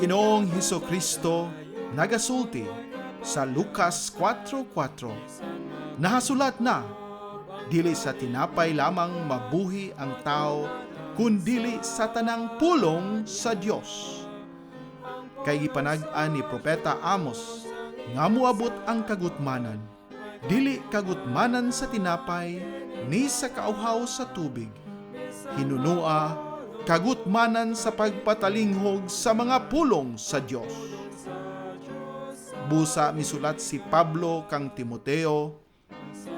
Ginoong Hesukristo nagasulti sa Lucas 4:4. Nahasulat na, dili sa tinapay lamang mabuhi ang tao, kundili sa tanang pulong sa Dios. Kay gipanag-an ni Propeta Amos, nga moabot ang kagutmanan, dili kagutmanan sa tinapay, ni sa kauhaw sa tubig. Hinunua, kagutmanan sa pagpatalinghog sa mga pulong sa Dios. Busa misulat si Pablo kang Timoteo,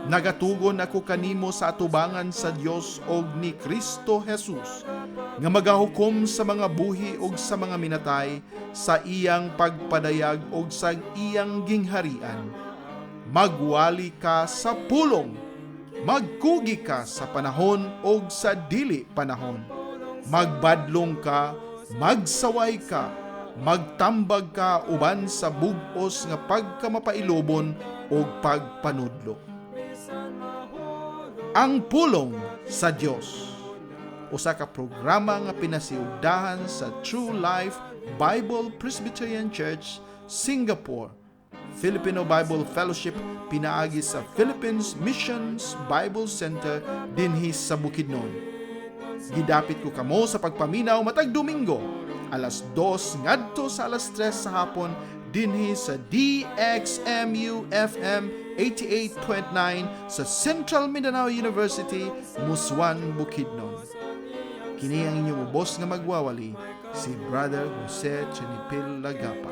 nagatugon ako kanimo sa atubangan sa Dios og ni Kristo Jesus, nga magahukom sa mga buhi og sa mga minatay sa iyang pagpadayag og sa iyang gingharian. Magwali ka sa pulong, magkugi ka sa panahon og sa dili panahon. Magbadlong ka, magsaway ka, magtambag ka uban sa bug-os nga pagkamapailobon o pagpanudlo. Ang pulong sa Dios, usa ka programa nga pinasiugdahan sa True Life Bible Presbyterian Church, Singapore, Filipino Bible Fellowship pinaagi sa Philippines Missions Bible Center dinhi sa Bukidnon. Gidapit ko kamo sa pagpaminaw matag Domingo, alas 2 ngadto sa alas 3 sa hapon dinhi sa DXMU FM 88.9 sa Central Mindanao University, Muswan, Bukidnon. Kini ang inyong ubos nga magwawali, si Brother Jose Chenipil Lagapa.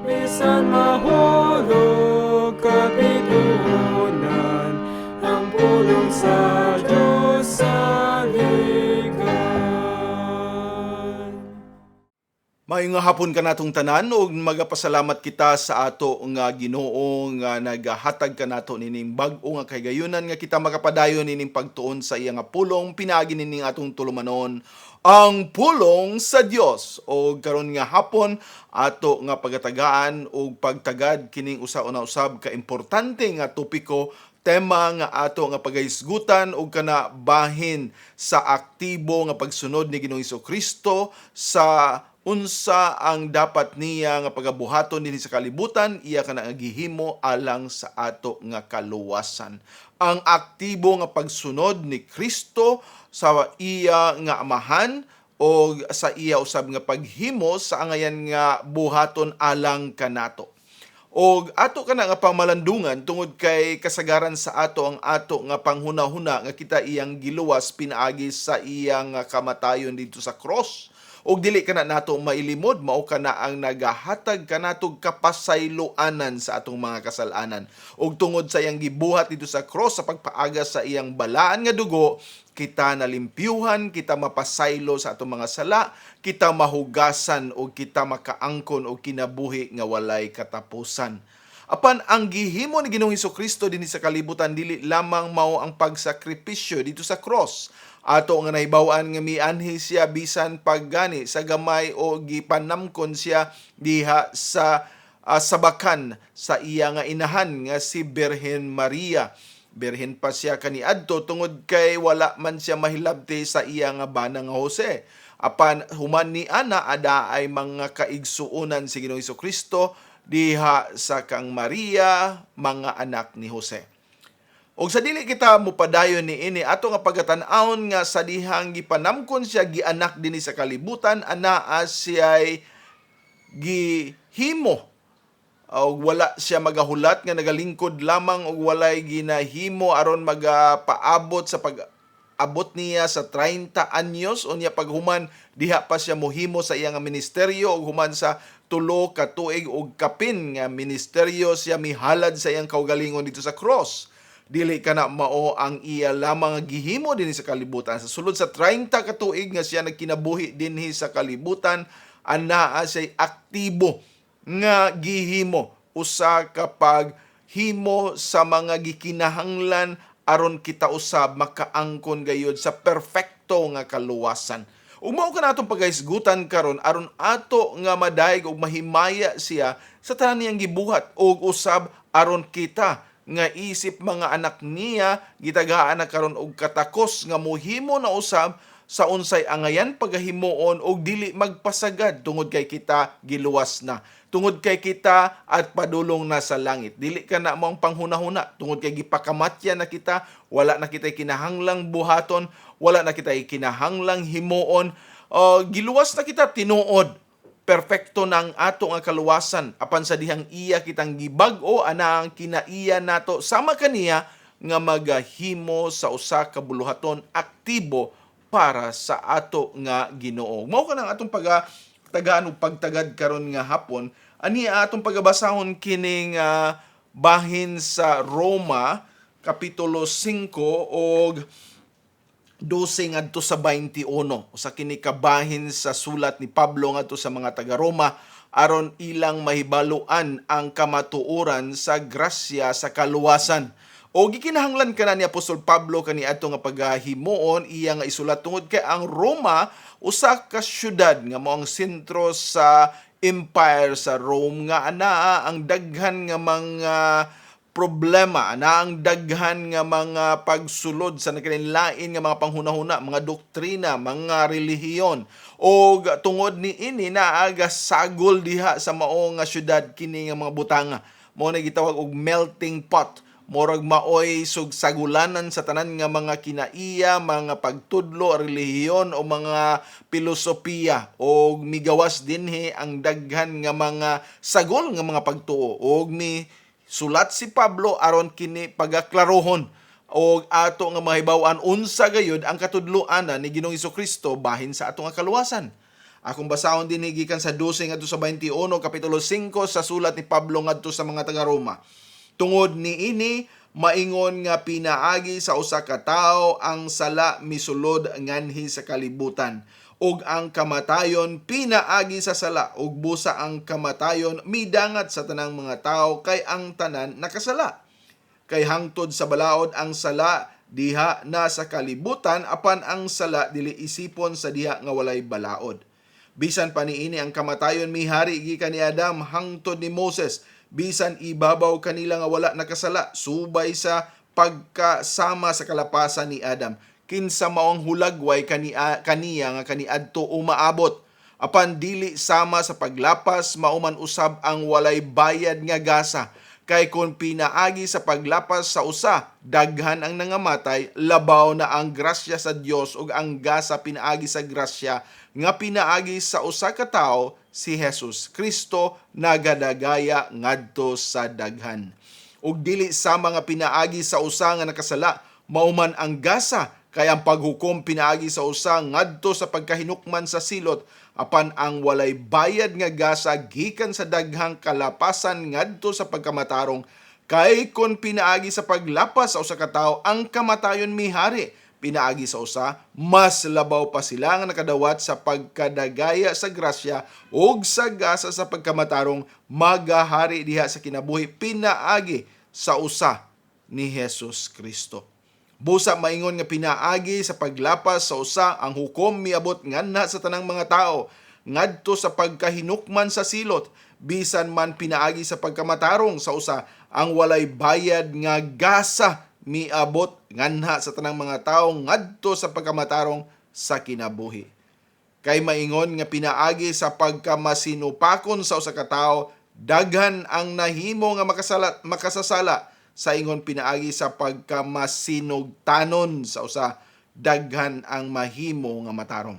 Bisan mahulog kapitunan, ang pulong sa Diyos sa ligan. Maayong nga hapon ka natong tanan ug magapasalamat kita sa ato nga Ginoo nga nagahatag ka nato nining bag-o nga kahigayunan nga kita makapadayon nining pagtuon sa iya nga pulong pinaagi nining atong tulumanon, ang pulong sa Dios. O karon nga hapon ato nga pagatagaan og pagtagad kining usa na usab ka importante nga topiko, tema nga ato nga pagahisgutan og kana bahin sa aktibo nga pagsunod ni Ginoong Hesukristo sa unsa ang dapat niya nga pagabuhaton dinhi sa kalibutan, iya kana nga gihimo alang sa ato nga kaluwasan. Ang aktibo nga pagsunod ni Kristo sa iya nga amahan o sa iya usab nga paghimo sa angayan nga buhaton alang kanato. Og ato kana nga pamalandungan tungod kay kasagaran sa ato ang ato nga panghuna-huna nga kita iyang giluwas pinaagi sa iyang kamatayon dito sa cross. Og dili kana nato mailimod, mao kana ang nagahatag kanatog kapasayloanan sa atong mga kasalanan. Og tungod sa iyang gibuhat dito sa cross sa pagpaaga sa iyang balaan nga dugo, kita nalimpyuhan, kita mapasaylo sa atong mga sala, kita mahugasan o kita makaangkon o kinabuhi nga walay katapusan. Apan ang gihimo ni Ginoong Hesukristo dinhi sa kalibutan dili lamang mao ang pagsakripisyo dito sa cross. Ato nga nahibaw-an nga mianhi siya bisan paggani sa gamay o gipanamkon siya diha sa sabakan sa iya nga inahan nga si Birhen Maria. Birhen pa siya kaniadto tungod kay wala man siya mahilabti sa iya nga bana nga Jose. Apan human ni ana ada ay mga kaigsuonan si Ginoong Hesukristo diha sa kang Maria, mga anak ni Jose. Og sa dili kita mopadayon ni ini ato nga pagatan-awon nga sa dihang gipanamkon siya gianak dinhi sa kalibutan, anaa siya'y gihimo og wala siya magahulat nga nagalingkod lamang og walay ginahimo aron magapaabot sa pag-abot niya sa 30 anyos unya paghuman diha pa siya mohimo sa iyang ministeryo og human sa 3 ka tuig og kapin nga ministeryo siya mihalad sa iyang kaugalingon dito sa cross. Dili kana mao ang iya lamang nga gihimo dinhi sa kalibutan. Sa sulod sa 30 ka tuig nga siya nagkinabuhi dinhi sa kalibutan, anaa siya aktibo nga gihimo usa ka paghimo sa mga gikinahanglan aron kita usab makaangkon gayud sa perfecto nga kaluwasan. Ug mao ka natong pagahisgutan karon aron ato nga madayeg og mahimaya siya sa tanan niyang gibuhat ug usab aron kita nga isip mga anak niya gitagaan na karon og katakos nga mohimo na usab sa unsay angayan pagahimuon og dili magpasagad tungod kay kita giluwas na. Tungod kay kita at padulong na sa langit. Dili ka na mong panghuna-huna. Tungod kay gipakamatya na kita, wala na kita kinahanglang buhaton, wala na kita kinahanglang himuon. Giluwas na kita tinuod. Perfecto na ang ato nga kaluwasan. Apan sa dihang iya kitang gibag-o ana ang kinaiya nato sama kaniya nga magahimo sa usa ka buluhaton aktibo para sa ato nga Ginoo. Mao ka nang atong tagaan og pagtagad karon nga hapon. Ani atong pagabasahon kining bahin sa Roma kapitulo 5 og 12 ngadto sa 21. Usa kini kabahin sa sulat ni Pablo ngadto sa mga taga Roma aron ilang mahibaluan ang kamatuoran sa grasya sa kaluwasan. O gikinahanglan kana ni Apostol Pablo kaniadto nga pagahimuon iya nga isulat tungod kay ang Roma usa ka syudad nga mao ang sentro sa empire sa Rome nga anaa ang daghan nga mga problema na ang daghan nga mga pagsulod sa nagkalain nga mga panghunahuna, mga doktrina, mga relihiyon. O tungod ni ini naaga sagol diha sa mao nga syudad kini nga mga butanga. Mao na gitawag og melting pot. Morag maoy sagulanan sa tanan nga mga kinaiya, mga pagtudlo, relihiyon o mga pilosopiya o migawas dinhi ang daghan nga mga sagol nga mga pagtuo og mi sulat si Pablo aron kini pagaklarohon o ato nga mahibaw-an unsa gayud ang katudloan ni Ginoong Hesukristo bahin sa ato nga kaluwasan. Akong basahon din gikan sa 12 ngadto sa 21 kapitulo 5 sa sulat ni Pablo ngadto sa mga taga Roma. Tungod ni ini maingon nga pinaagi sa usa ka tawo ang sala misulod nganhi sa kalibutan ug ang kamatayon pinaagi sa sala ug busa ang kamatayon midangat sa tanang mga tawo kay ang tanan nakasala. Kay hangtod sa balaod ang sala diha na sa kalibutan apan ang sala dili isipon sa diha nga walay balaod. Bisan pa niini ang kamatayon mihari gikan ni Adam hangtod ni Moses, bisan ibabaw kanila nga wala nakasala subay sa pagkasama sa kalapasan ni Adam. Kinsa maong hulagway kaniya nga kaniadto umaabot. Apan dili sama sa paglapas mauman usab ang walay bayad nga gasa. Kay kung pinaagi sa paglapas sa usa, daghan ang nangamatay, labaw na ang grasya sa Dios ug ang gasa pinaagi sa grasya nga pinaagi sa usa ka tawo si Jesus Kristo nagadagaya ngadto sa daghan. Ug dili sama nga pinaagi sa usa nga nakasala, mauman ang gasa kay ang paghukom pinaagi sa usa ngadto sa pagkahinukman sa silot, apan ang walay bayad nga gasa gikan sa daghang kalapasan ngadto sa pagkamatarong. Kay kon pinaagi sa paglapas sa usa ka tawo ang kamatayon mihari, pinaagi sa usa mas labaw pa sila nga nakadawat sa pagkadagaya sa grasya ug sa gasa sa pagkamatarong magahari diha sa kinabuhi pinaagi sa usa ni Jesus Kristo. Busa maingon nga pinaagi sa paglapas sa usa ang hukom miabot nganha sa tanang mga tao ngadto sa pagkahinukman sa silot, bisan man pinaagi sa pagkamatarong sa usa ang walay bayad nga gasa miabot nganha sa tanang mga tao ngadto sa pagkamatarong sa kinabuhi. Kay maingon nga pinaagi sa pagkamasinupakon sa usa ka tawo, daghan ang nahimo nga makasasala. Sa ingon pinaagi sa pagkamasinugtanon sa usa, daghan ang mahimo nga matarong.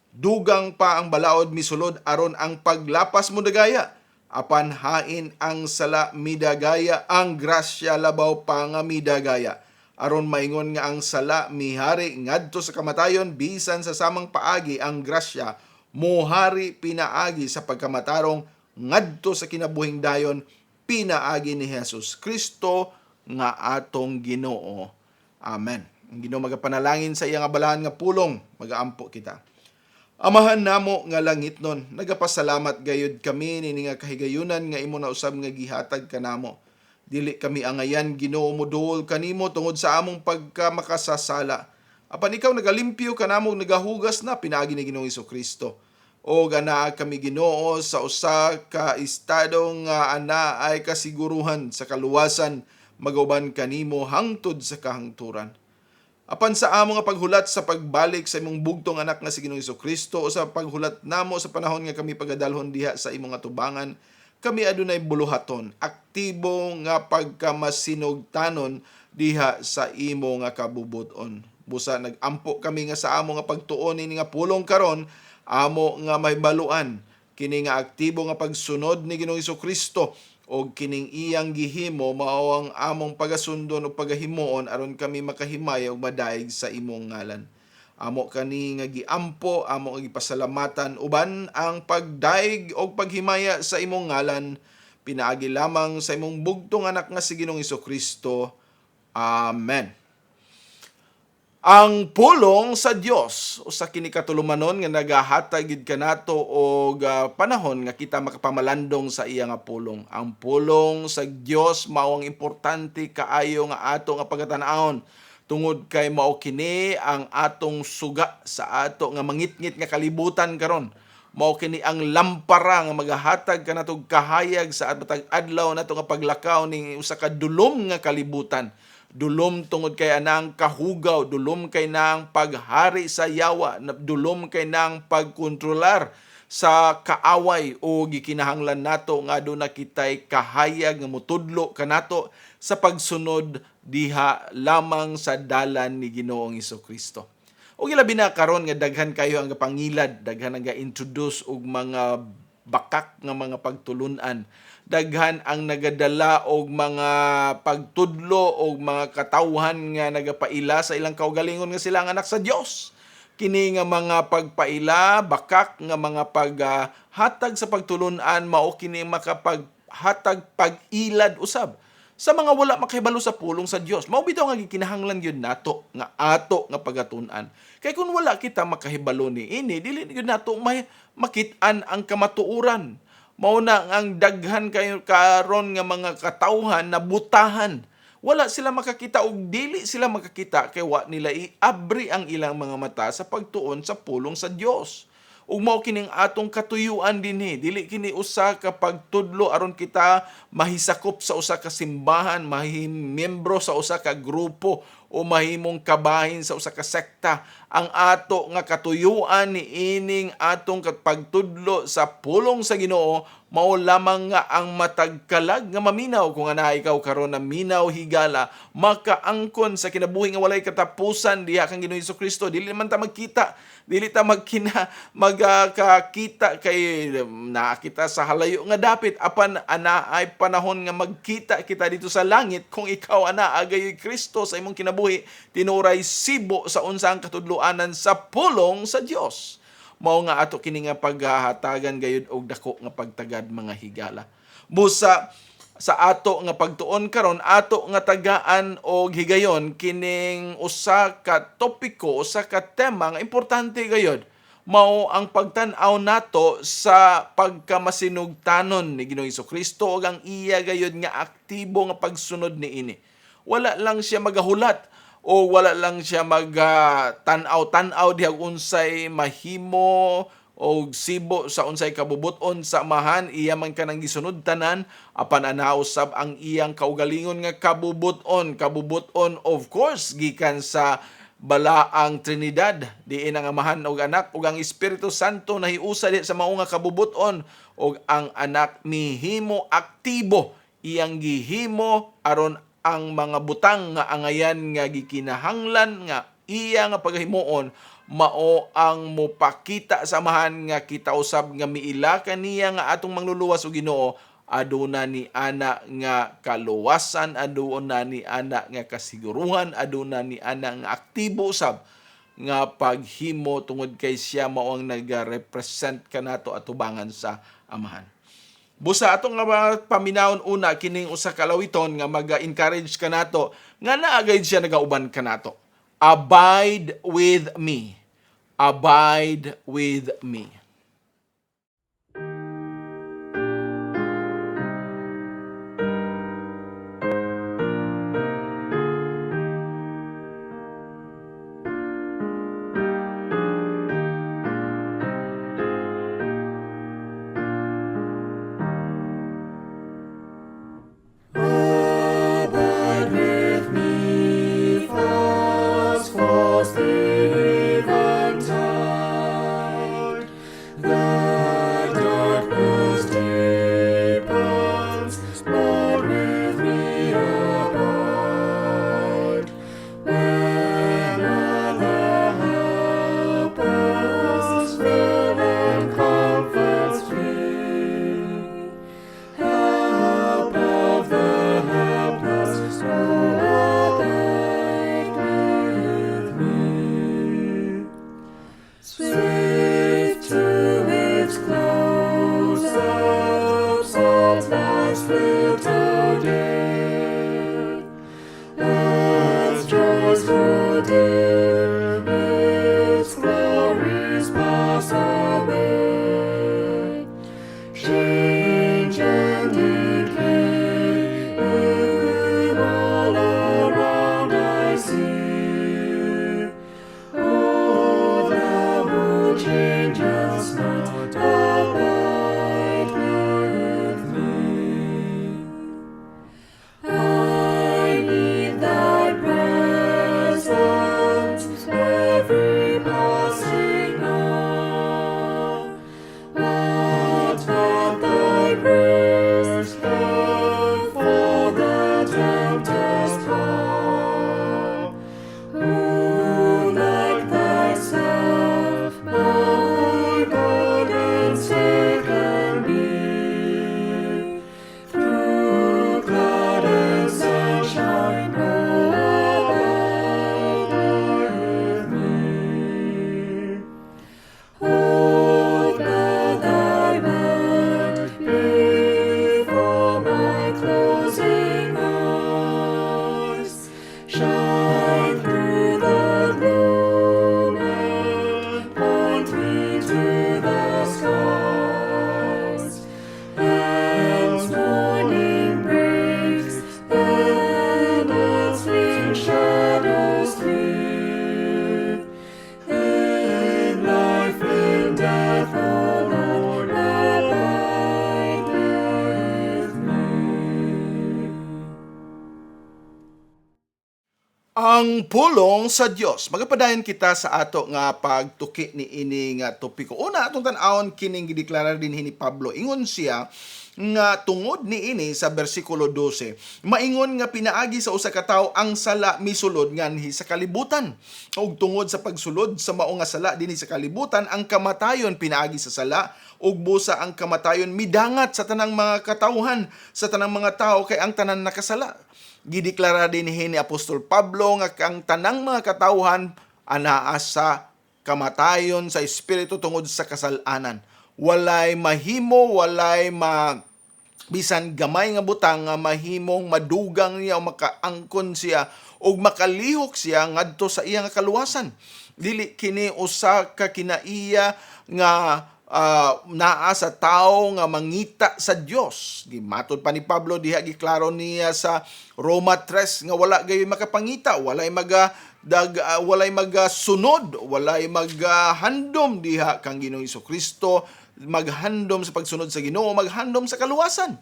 Dugang pa ang balaod misulod aron ang paglapas mo dagaya, apan hain ang sala midagaya, ang grasya labaw pa nga midagaya. Aron maingon nga ang sala mihari ngadto sa kamatayon, bisan sa samang paagi ang grasya mohari pinaagi sa pagkamatarong ngadto sa kinabuhing dayon, pinaagi ni Jesus Kristo nga atong Ginoo. Amen. Ang Ginoo magapanalangin sa iya nga balahan nga pulong, magaampo kita. Amahan namo nga langitnon, nagapasalamat gayud kami nini nga kahigayunan nga imo na usab nga gihatag kanamo. Dili kami angayan Ginoo moduol kanimo tungod sa among pagkamakasasala. Apan ikaw nagalimpyo kanamo, nagahugas na pinaagi ni Ginoong Hesukristo. O gana kami Ginoo sa usa ka estado nga ana ay kasiguruhan sa kaluwasan, magauban kanimo hangtod sa kahangturan. Apan sa amo nga paghulat sa pagbalik sa imong bugtong anak nga si Ginoong Jesucristo, o sa paghulat namo sa panahon nga kami pagadalhon diha sa imong atubangan, kami adunay buluhaton, aktibo nga pagkamasinugtanon diha sa imo nga kabubuton. Busa nagampo kami nga sa amo nga pagtuon ini nga pulong karon, amo nga mahibaluan kini nga aktibo nga pagsunod ni Ginoong Jesucristo o kining iyang gihimo mao ang among pagasundon o pagahimuon aron kami makahimay og madaig sa imong ngalan. Amo kani nga giampo, amo nga gipasalamatan uban ang pagdaig og paghimaya sa imong ngalan, pinaagi lamang sa imong bugtong anak nga si Ginoong Jesucristo. Amen. Ang pulong sa Dios usa kini katulumanon nga nagahatag gid kanato og panahon nga kita makapamalandong sa iya nga pulong. Ang pulong sa Dios mao ang importante kaayo nga ato nga pagatan-awon tungod kay mao kini ang atong suga sa ato nga mangitngit nga kalibutan karon. Mao kini ang lampara nga magahatag kanatog kahayag sa matag adlaw nato nga paglakaw ning usa ka dulom nga kalibutan. Dulom tungod kay anang kahugaw, dulom kay nang paghari sa yawa, dulom kay nang pagkontrolar sa kaaway o gikinahanglan nato nga aduna kitay kahayag nga mutudlo kanato sa pagsunod diha lamang sa dalan ni Ginoong Jesucristo. O ilabi na karon nga daghan kayo ang pangilad, daghan ang ga-introduce og mga bakak nga mga pagtulunan, daghan ang nagadala og mga pagtudlo og mga katawhan nga nagapaila sa ilang kaugalingon nga sila ang anak sa Dios. Kini nga mga pagpaila, bakak nga mga paghatag sa pagtulunan mao kini makapaghatag pag-ilad usab sa mga wala makahibalo sa pulong sa Dios. Mao bitaw nga gikinahanglan gyud nato nga ato nga pagatun-an. Kay kung wala kita makahibalo ni ini, dili gyud nato may makit-an ang kamatuoran. Mao na ang daghan kayo karon nga mga katawhan na butahan. Wala sila makakita og dili sila makakita kay wa nila iabri ang ilang mga mata sa pagtuon sa pulong sa Dios. Ug mao kining atong katuyuan dinhi, dili kini usa ka pagtudlo aron kita mahisakop sa usa ka simbahan, mahimembro sa usa ka grupo o mahimong kabahin sa usa ka sekta. Ang ato nga katuyuan ni ining atong pagtudlo sa pulong sa Ginoo mao lamang nga ang matagkalag nga maminaw. Kung ana ikaw karon na minaw higala, makaangkon sa kinabuhi nga walay katapusan diha kang Ginoong Jesucristo. Dili man ta magkita, dili ta magkita kay nakita sa halayo nga dapit, apan ana ay panahon nga magkita kita dito sa langit kung ikaw ana agayoy Kristo sa imong kinabuhi, tinuray sibo sa unsang katudloanan sa pulong sa Dios. Mao nga ato kini nga paghahatagan gayud og dako nga pagtagad mga higala. Busa sa ato nga pagtuon karon, ato nga tagaan og higayon kining usa ka topiko, usa ka tema nga importante gayud. Mao ang pagtan-aw nato sa pagkamasinugtanon ni Ginoong Jesucristo ug ang iya gayud nga aktibo nga pagsunod niini. Wala lang siya magahulat o wala lang siya tan-aw diha unsay mahimo o sibo sa unsay kabubuton sa amahan, iya man kanang gisunod tanan, apan ana usab ang iyang kaugalingon nga kabubuton of course gikan sa balaang Trinidad, diin ang amahan ug anak ug ang Espiritu Santo nahiusa di sa mao nga kabubuton, ug ang anak mihimo aktibo, iyang gihimo aron ang mga butang nga angayan nga gikinahanglan nga iya nga paghimuon mao ang mopakita sa amahan nga kita usab nga miila kaniya nga atong mangluluwas og Ginoo, aduna ni ana nga kaluwasan, aduna ni ana nga kasiguruhan, aduna ni ana nga aktibo usab nga paghimo tungod kay siya mao ang nagarepresent kanato atubangan sa amahan. Busa atong nga paminawon una kining usa ka lawiton nga maga-encourage kanato nga naagay siya nagauban kanato. Abide with me. Abide with me. Abide with me, fast Ang pulong sa Dios. Magapadayon kita sa ato nga pagtuki ni ini nga topiko. Una atong tan-awon kining gideklarar dinhi ni Pablo. Ingon siya nga tungod ni ini sa bersikulo 12. Maingon nga pinaagi sa usa ka tawo ang sala misulod nganhi sa kalibutan. Ug tungod sa pagsulod sa mao nga sala dinhi sa kalibutan, ang kamatayon pinaagi sa sala ug busa ang kamatayon midangat sa tanang mga katawhan, sa tanang mga tawo kay ang tanan nakasala. Gideklara dinhi ni Apostol Pablo nga ang tanang mga katawhan anaa sa kamatayon sa espiritu tungod sa kasalanan. Walay mahimo, walay bisan gamay nga butang nga mahimong madugang niya o makaangkon siya o makalihok siya ngadto sa iya nga kaluwasan. Dili kini usa ka kinaiya nga naa sa tao nga mangita sa Dios. Gimatod pa ni Pablo diha giklaro niya sa Roma 3 nga wala gayud makapangita, walay magasunod, walay maghandom diha kang Ginoong Hesukristo, maghandom sa pagsunod sa Ginoo, maghandom sa kaluwasan.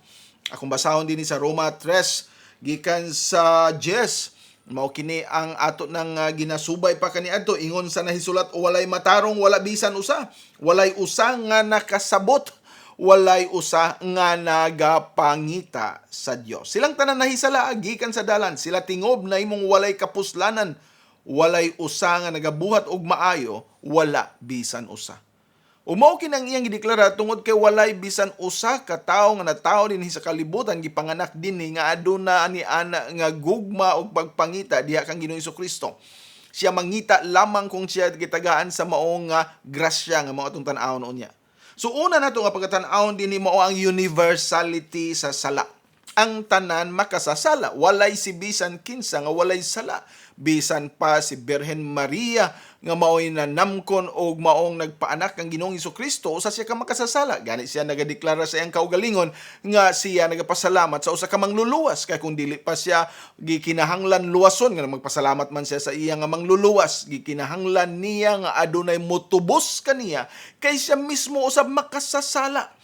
Akong basahon din sa Roma 3 gikan sa Jess, mao kini ang ato nang ginasubay pa kaniadto, ingon sa nahisulat, walay matarong, wala bisan usa, walay usa nga nakasabot, walay usa nga nagapangita sa Dios. Silang tanan nahisala gikan sa dalan, sila tingob na imong walay kapuslanan, walay usa nga nagabuhat og maayo, wala bisan usa. Umao kinang iyang gideklara tungod kay walay bisan usa ka tawo nga natawo dinhi sa kalibutan gipanganak dinhi nga aduna ani ana nga gugma og pagpangita diha kang Ginoong Hesukristo. Siya mangita lamang kung siya gitagaan sa maong nga grasya nga mao atong tan-awon unya. So una nato nga pagkatan-awon dinhi mao ang universality sa sala. Ang tanan makasasala, walay si bisan kinsa nga walay sala. Bisan pa si Birhen Maria nga mao'y nanamkon og maong nagpaanak kang Ginoong Hesukristo, usa siya ka makasasala. Gani siya nagadeklara sa iyang kaugalingon nga siya nagapasalamat sa usa ka mangluluwas, kay kung dili pa siya gikinahanglan luwason nga magpasalamat man siya sa iya nga mangluluwas, gikinahanglan niya nga adunay motubos kaniya kay siya mismo usab makasasala.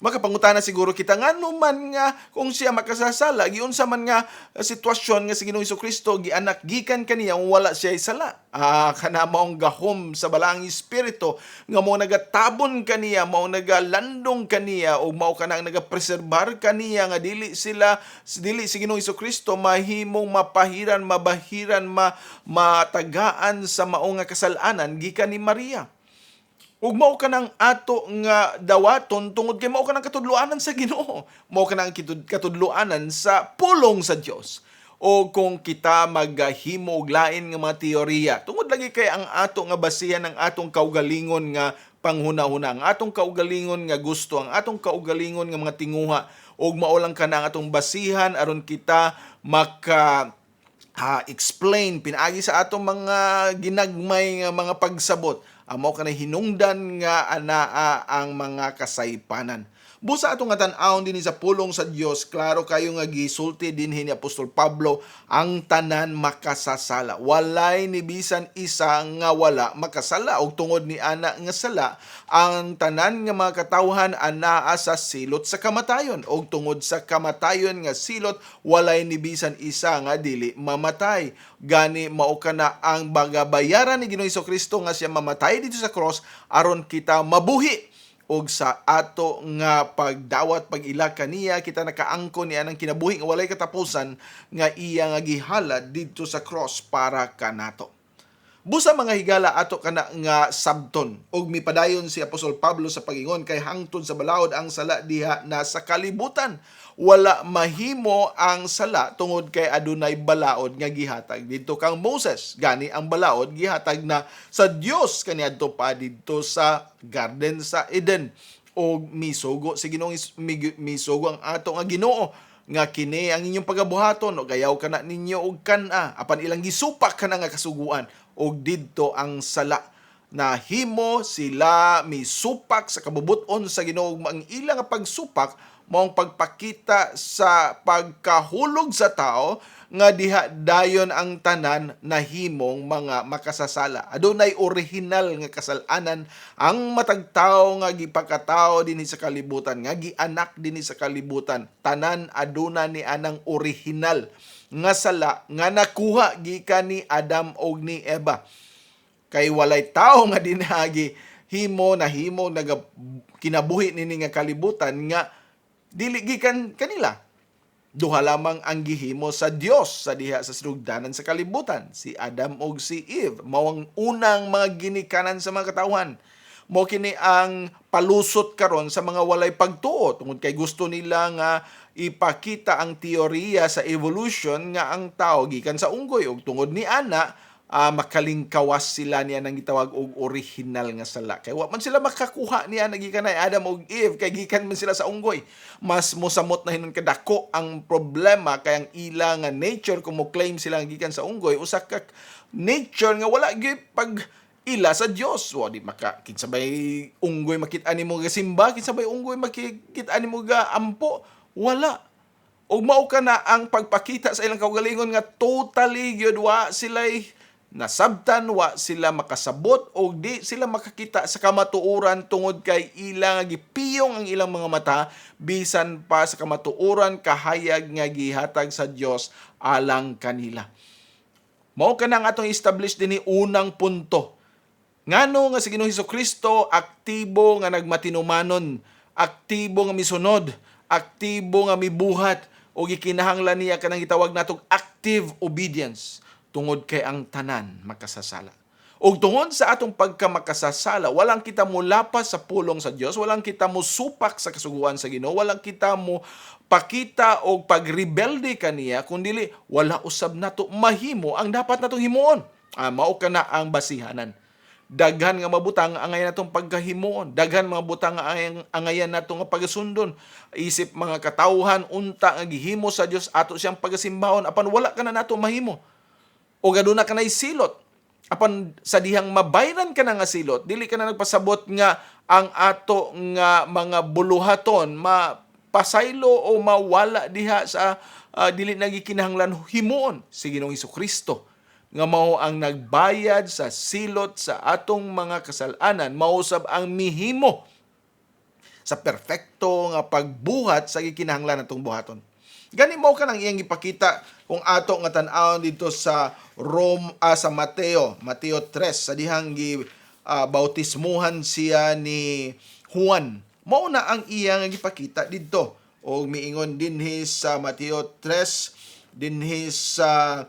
Makapangutana siguro kita nga man nga kung siya makasasala, giunsa man nga sitwasyon nga si Ginoong Hesukristo gianak gikan kaniya wala siya sala. Kana maong gahom sa balaang espiritu nga mao nagatabon kaniya, mao nagalandong kaniya o mao kanang nagapreserbar kaniya nga dili si Ginoong Hesukristo mahimong mapahiran, mabahiran, matagaan sa mao nga kasalanan gikan ni Maria. Ug mao ka nang ato nga dawaton tungod kay mao ka nang katudloanan sa Ginoo. Mao ka nang katudloanan sa pulong sa Dios. O kung kita maghimo og lain nga mga teorya, tungod lagi kay ang ato nga basihan ang atong kaugalingon nga panghuna-huna, ang atong kaugalingon nga gusto, ang atong kaugalingon nga mga tinguha, ug mao lang kana ang atong basihan aron kita explain pinaagi sa atong mga ginagmay nga mga pagsabot. Amo ka na hinungdan nga anaa ang mga kasaypanan. Busa atong nga tan-awon dinhi sa pulong sa Dios, klaro kayo nga gisulti dinhi ni Apostol Pablo, ang tanan makasasala. Walay ni bisan isa nga wala makasala, og tungod ni ana nga sala, ang tanan nga mga katawhan anaa sa silot sa kamatayon, og tungod sa kamatayon nga silot, walay ni bisan isa nga dili mamatay. Gani mao kana ang bagabayaran ni Ginoong Hesukristo nga siya mamatay dito sa cross aron kita mabuhi. Og sa ato nga pagdawat pag-ila kaniya, kita nakaangkon niya ng kinabuhi nga walay katapusan nga iya nga gihalad dito sa cross para kanato. Busa mga higala ato kana nga sabton, og mipadayon si Apostol Pablo sa pagingon kay hangtod sa balaod ang sala diha na sa kalibutan. Wala mahimo ang sala tungod kay adunay balaod nga gihatag dito kang Moses. Gani ang balaod gihatag na sa Dios kaniadto pa dito sa garden sa Eden. Og misugo si Ginoong misugo ang ato nga Ginoo nga kini ang inyong pagabuhaton o gayaw kana ninyo og kana apan ilang gisupak kana nga kasuguan og didto ang sala na himo sila misupak sa kabubuton sa Ginoo. Ang ilang nga pagsupak maong pagpakita sa pagkahulog sa tao nga diha dayon ang tanan nahimong mga makasasala. Adunay original nga kasalanan ang matag tawo nga gipakatao dinhi sa kalibutan, nga gianak dinhi sa kalibutan. Tanan aduna ni anang original nga sala nga nakuha gikan ni Adam og ni Eva. Kay walay tawo nga dinagi himo kinabuhi nini nga kalibutan nga dili gikan kanila. Duha lamang ang gihimo sa Dios sa diha sa sinugdanan sa kalibutan, si Adam ug si Eve. Mao ang unang mga ginikanan sa mga katawhan. Mao kini ang palusot karon sa mga walay pagtuo tungod kay gusto nila nga ipakita ang teorya sa evolution nga ang tao gikan sa unggoy ug tungod ni ana makalingkawas sila niya nang gitawag og original nga sala. Kay wa man sila makakuha niya nagikan ay Adam ug Eve kay gikan man sila sa unggoy. Mas mosamot na hinon kadako ang problema kay ang ila nga nature kung mo claim sila gikan sa unggoy usa ka nature nga wala gyud pag ila sa Dios. Wa di maka kinsabay unggoy makit-an nimo ga simba, kinsabay unggoy makit-an nimo ga ampo. Wala. Og mao kana ang pagpakita sa ilang kaugalingon nga totally gyud wa sila'y nasabtan, wa sila makasabot o di sila makakita sa kamatuoran tungod kay ilang gipiyong ang ilang mga mata bisan pa sa kamatuoran kahayag nga gihatag sa Dios alang kanila. Mao ka nang atong establish dinhi unang punto. Ngano nga si Ginoong Hesukristo aktibo nga nagmatinumanon, aktibo nga misunod, aktibo nga mibuhat o gikinahanglan niya kanang gitawag natong active obedience. Tungod kay ang tanan makasasala. Ug tungod sa atong pagkamakasasala, walang kita mo lapas sa pulong sa Dios, walang kita mo supak sa kasuguan sa Ginoo, walang kita mo pakita og pagrebelde kaniya, kundi wala usab nato mahimo ang dapat natong himuon. Mao kana ang basihanan. Daghan nga mabutang ang angayan natong pagkahimuon, daghan mga butang nga angayan natong nga pagasundon. Isip mga katawhan unta nga gihimo sa Dios ato siyang pagasimbahon apan wala kana nato mahimo. O gaduna ka na silot. Apan sa dihang mabayran ka na nga silot, dili ka na nagpasabot nga ang ato nga mga buluhaton mapasaylo o mawala diha sa dili nagikinahanglan himuon si Ginoong Hesukristo nga mao ang nagbayad sa silot sa atong mga kasalanan, mausab ang mihimo sa perpekto nga pagbuhat sa gikinahanglan natong buhaton. Gani mo ka nang iyang ipakita kung ato nga tan-awon dito sa sa Mateo 3 sa dihang bautismuhan siya ni Juan. Mao na ang iyang gipakita didto. O miingon dinhi sa Mateo 3 dinhi sa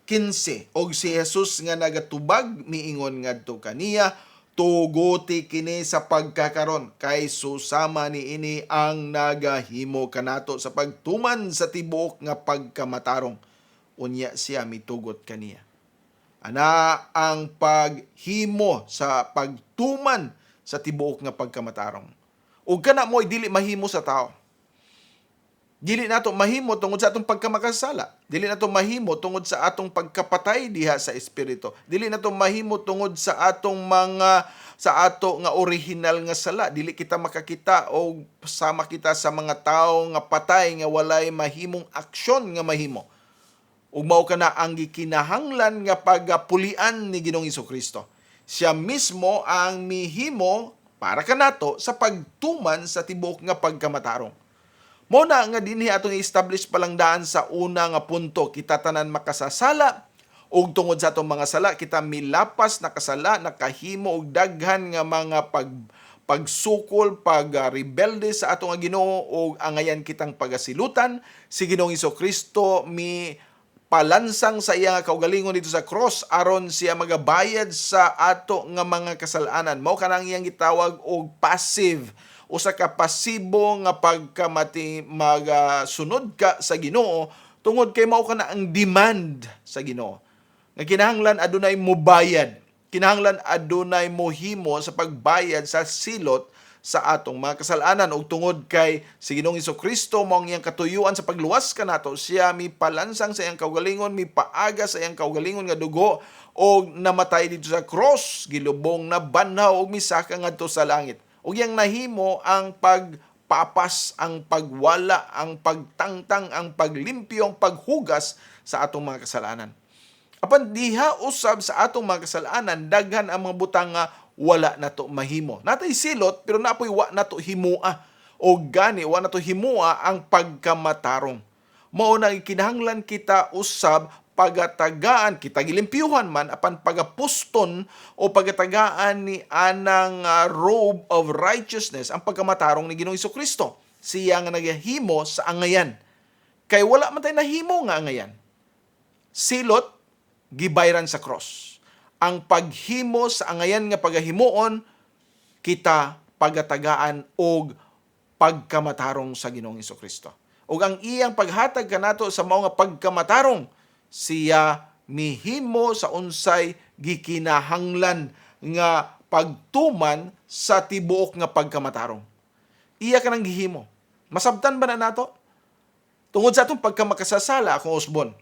15 og si Jesus nga nagatubag miingon ngadto kaniya, tuguti kini sa pagkakaron kay susama ni ini ang nagahimo kanato sa pagtuman sa tibuok nga pagkamatarong. Unya siya mitugot kaniya. Ana ang paghimo sa pagtuman sa tibuok nga pagkamatarong. Ug kana mo'y dili mahimo sa tao. Dili nato mahimo tungod sa atong pagkamakasala. Dili nato mahimo tungod sa atong pagkapatay diha sa espiritu. Dili nato mahimo tungod sa atong sa ato nga original nga sala. Dili kita makakita o sama kita sa mga tawo nga patay nga walay mahimong aksyon nga mahimo. Ug mao kana ang gikinahanglan nga pagapulian ni Ginoong Hesukristo. Siya mismo ang mihimo para kanato sa pagtuman sa tibuok nga pagkamatarong. Mo na nga dinhi atong i-establish palangdaan sa una nga punto, kita tanan makasasala ug tungod sa atong mga sala kita milapas nakasala, nakahimo og daghan nga mga pagsukol, pagrebelde sa atong Ginoo ug angayan kitang pagasilutan. Si Ginoong Hesukristo palansang sa iya nga kaugalingon dito sa cross aron siya magabayad sa ato nga mga kasalanan. Mao kanang iyang gitawag og passive, usa ka pasibo nga pagkamati magasunod ka sa Ginoo tungod kay mao kana ang demand sa Ginoo. Nga kinahanglan adunay mobayad, kinahanglan adunay mohimo sa pagbayad sa silot sa atong mga kasalanan ug tungod kay si Ginoong Hesukristo mao ang iyang katuyuan sa pagluwas kanato, siya mipalansang sa iyang kaugalingon, mipaaga sa iyang kaugalingon nga dugo og namatay dito sa cross, gilubong na banhaw og misaka ngadto sa langit. Ug yang nahimo ang pagpapas, ang pagwala, ang pagtangtang, ang paglimpyo, ang paghugas sa atong mga kasalanan. Apan diha usab sa atong mga kasalanan, daghan ang mga butang nga wala nato mahimo. Natay silot pero napoy wa nato himua. O gani wa nato himua ang pagkamatarong. Mao na kinahanglan kita usab pagatagaan kita gilimpyuhan man apan pagapuston o pagatagaan ni anang robe of righteousness ang pagkamatarong ni Ginoong Jesucristo. Siya nga nagahimo sa angayan. Kay wala man tay nahimo nga angayan. Silot gibayran sa cross. Ang paghimo sa angayan nga pagahimuon, kita pagatagaan og pagkamatarong sa Ginoong Jesucristo. Ug ang iyang paghatag kanato sa mao nga pagkamatarong, siya mihimo sa unsay gikinahanglan nga pagtuman sa tibuok nga pagkamatarong. Iya kanang gihimo. Masabtan ba na nato? Tungod sa atong pagkamakasasala, akong usbon,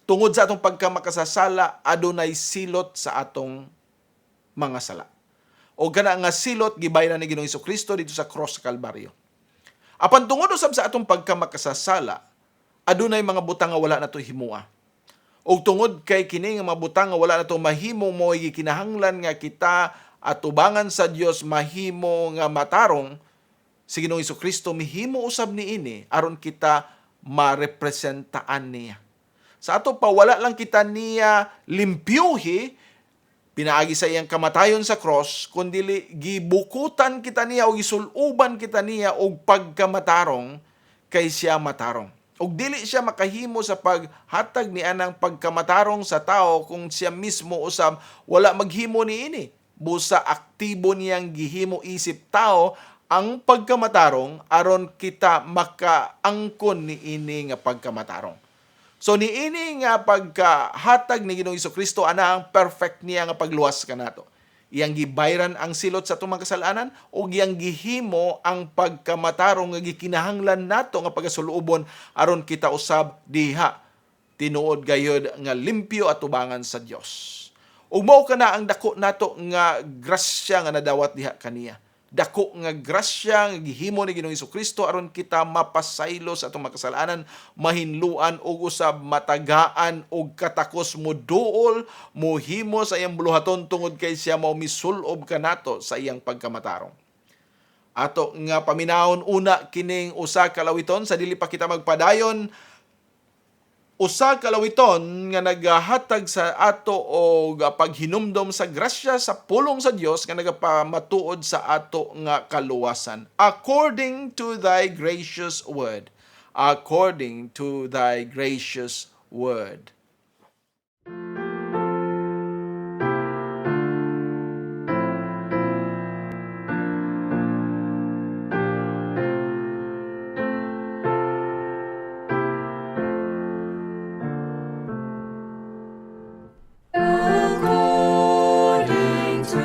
tungod sa atong pagkamakasasala, adunay silot sa atong mga sala. O kana nga silot, gibayran ni Ginoong Jesucristo dito sa cross sa Kalbaryo. Apan tungod usab sa atong pagkamakasasala, adunay mga butang nga wala nato himua. O tungod kay kini nga mga butang nga wala nato mahimo, mo gikinahanglan nga kita atubangan sa Dios mahimo nga matarong, si Ginoong Jesucristo mihimo usab niini aron kita marepresentaan niya. Sa ato pa, wala lang kita niya limpyuhi, pinaagi sa iyang kamatayon sa cross, kundi gibukutan kita niya o gisuluban kita niya og pagkamatarong kay siya matarong. Og dili siya makahimo sa paghatag ni anang pagkamatarong sa tao kung siya mismo usab wala maghimo niini. Busa aktibo niyang gihimo isip tao ang pagkamatarong aron kita makaangkon niini nga pagkamatarong. So niini nga pagkahatag ni Ginoong Jesucristo ana ang perfect niya nga pagluwas kanato. Iyang gibayran ang silot sa atong mga kasalanan ug iyang gihimo ang pagkamatarong nga gikinahanglan nato nga pagasuluobon aron kita usab diha tinuod gayud nga limpyo at tubangan sa Dios. Ug mao kana ang dako nato nga grasya nga nadawat diha kaniya. Dako nga grasya nga gihimo ni Ginoong Jesucristo aron kita mapasaylo sa atong makasalanan, mahinluan og usab matagaan og katakos moduol, mohimo sa iyang buluhaton tungod kay siya mao misulob kanato sa iyang pagkamatarong. Ato nga paminahon una kining usa ka lawiton sa dili pa kita magpadayon, usa ka lawiton nga nagahatag sa ato og paghinumdom sa grasya sa pulong sa Dios nga nagapamatuod sa ato nga kaluwasan. According to thy gracious word. According to thy gracious word. According to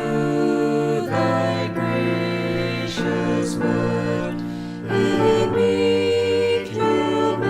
thy gracious word, in meek humility,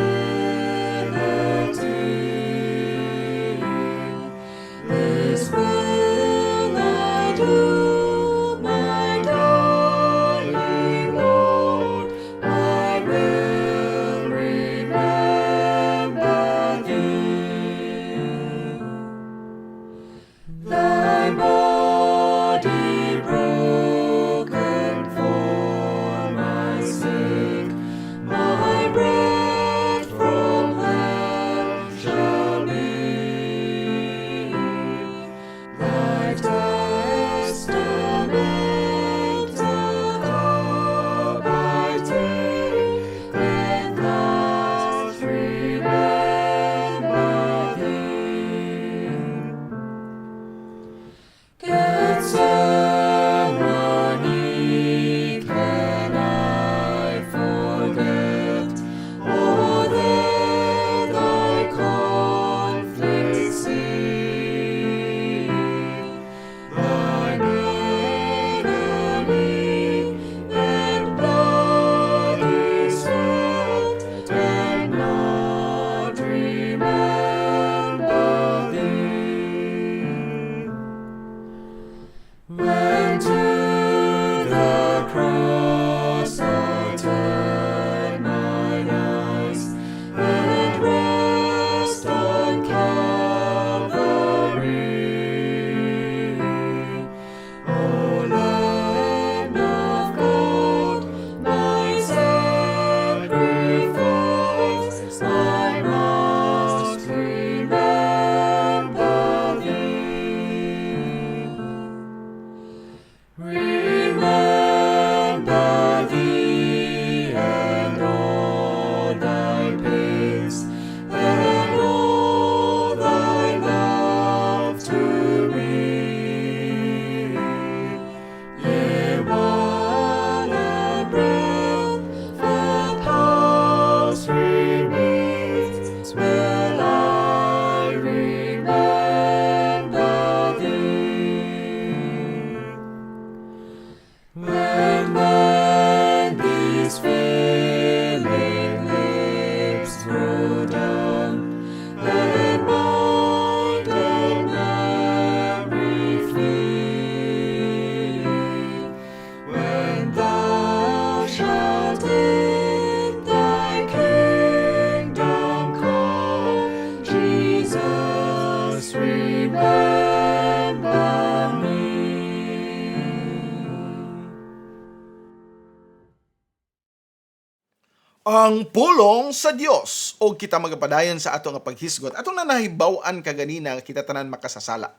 Ang pulong sa Dios o kita magapadayon sa ato nga paghisgot atong nanahibaw-an kaganina kita tanan makasasala.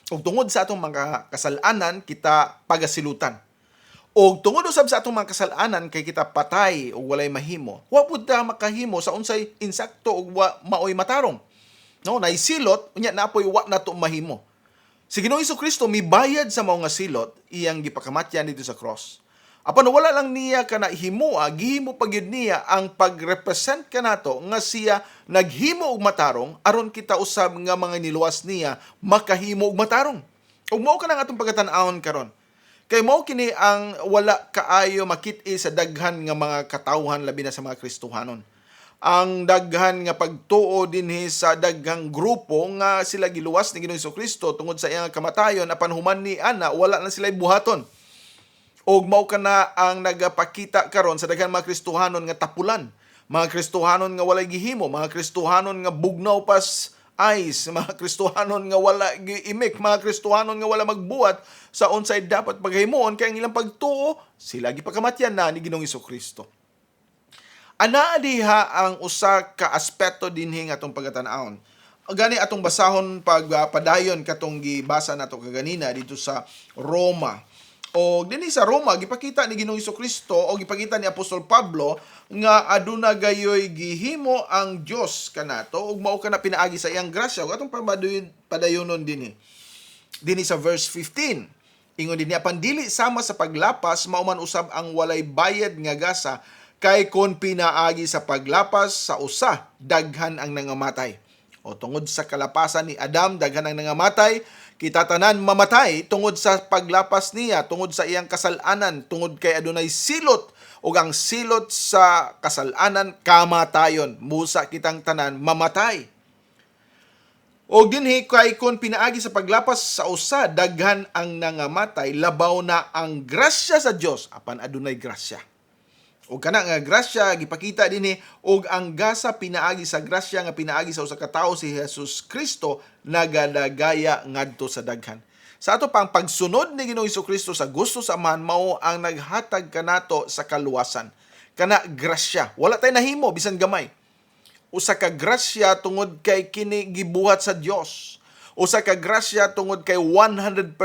Ug tungod sa atong mga kasalanan kita pagasilutan. O tungod usab sa atong mga kasalanan kay kita patay o walay mahimo. Wa pud ta makahimo sa unsay insakto o maoy matarong. No, naisilot unya napoy wa nato mahimo. Si Ginoong Jesucristo mibayad sa mao nga silot iyang gipakamatyan dito sa cross. Apan wala lang niya kana himua, gihimo pa gyud niya ang pagrepresent kanato nga siya naghimo og matarong aron kita usab nga mga niluwas niya makahimo og matarong. Ug mao kanang atong pagatan-awon karon. Kay mao kini ang wala kaayo makit-i sa daghan nga mga katawhan labi na sa mga Kristohanon. Ang daghan nga pagtuo dinhi sa daghang grupo nga sila giluwas ni Ginoong Jesucristo tungod sa iyang kamatayon apan human ni ana wala na sila buhaton. Og mao kana ang nagapakita karon sa daghang mga Kristohanon nga tapulan, mga Kristohanon nga walay gihimo, mga Kristohanon nga bugnaw pas ice, mga Kristohanon nga wala giimik, mga Kristohanon nga wala magbuhat sa unsay dapat paghimuon kay ang ilang pagtuo sila gipakamatyan na ni Ginoong Jesucristo. Anaa diha ang usa ka aspeto dinhi nga atong pagatan-awon. Gani atong basahon pagpadayon katong gibasa nato kaganina dito sa Roma. O dinhi sa Roma gipakita ni Ginoong Jesucristo o gipakita ni Apostol Pablo nga aduna gayoy gihimo ang Dios kanato ug mao kana pinaagi sa iyang grasya ug atong padayonon dinhi. Dinhi sa verse 15. Ingon dinhi apan dili sama sa paglapas mao man usab ang walay bayad nga gasa kay kon pinaagi sa paglapas sa usa daghan ang nangamatay. O tungod sa kalapasan ni Adam daghan ang nangamatay, kita tanan mamatay tungod sa paglapas niya, tungod sa iyang kasalanan, tungod kay adunay silot ug ang silot sa kasalanan kamatayon. Musa kitang tanan mamatay. Og dinhi kay kun pinaagi sa paglapas sa usa daghan ang nangamatay, labaw na ang grasya sa Dios apan adunay grasya. O kana nga grasya gipakita dinhi og ang gasa pinaagi sa grasya nga pinaagi sa usa ka tawo si Jesus Kristo nagadagaya ngadto sa daghan. Sa ato pang pagsunod ni Ginoong Jesucristo sa gusto sa Amahan mao ang naghatag kanato sa kaluwasan. Kana grasya, wala tay nahimo bisan gamay. Usa ka grasya tungod kay kini gibuhat sa Dios. Usa ka grasya tungod kay 100%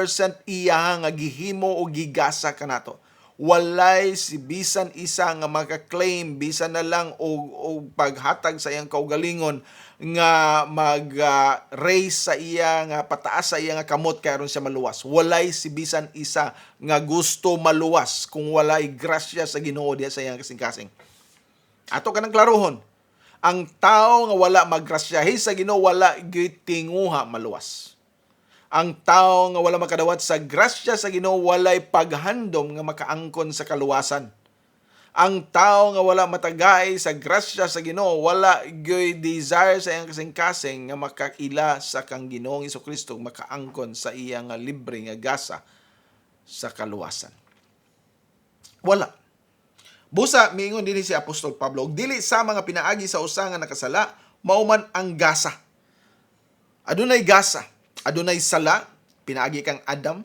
iya nga gihimo o gigasa kanato. Walay si bisan isa nga maka-claim bisan na lang og paghatag sa iyang kaugalingon nga mag-raise sa iya nga pataas sa iya nga kamot kay aron siya maluwas. Walay si bisan isa nga gusto maluwas kung walay grasya sa Ginoo diha sa iyang kasing-kasing. Ato kanang klarohon, ang tao nga wala maggrasyahi sa Ginoo wala gyud tinguha maluwas. Ang tao nga wala makadawat sa grasya sa Ginoo walay paghandom nga makaangkon sa kaluwasan. Ang tao nga wala matagay sa grasya sa Ginoo wala gyud desire sa iyang kasing-kasing nga makaila sa kang Ginoong Jesucristo makaangkon sa iyang libre nga gasa sa kaluwasan. Wala. Busa miingon dinhi si Apostol Pablo, dili sa mga pinaagi sa usa nga nakasala mao man ang gasa. Adunay gasa. Adunay sala, pinaagi kang Adam.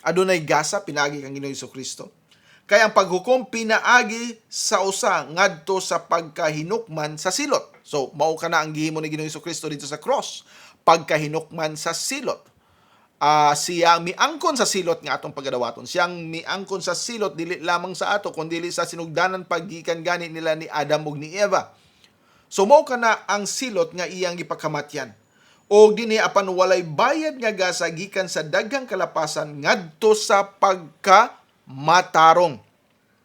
Adunay gasa, pinaagi kang Ginoong Jesucristo. Kaya ang paghukom pinaagi sa usa ngadto sa pagkahinukman sa silot. So, mao kana ang gihimo ni Ginoong Jesucristo dito sa cross. Pagkahinukman sa silot. Siya miangkon sa silot nga atong pagadawaton. Siyang miangkon sa silot dili lamang sa ato kundi sa sinugdanan paggikan gani nila ni Adam ug ni Eva. So, mao kana ang silot nga iyang gipakamatyan. O dinhi apan walay bayad nga gasa gikan sa daghang kalapasan ngadto sa pagkamatarong.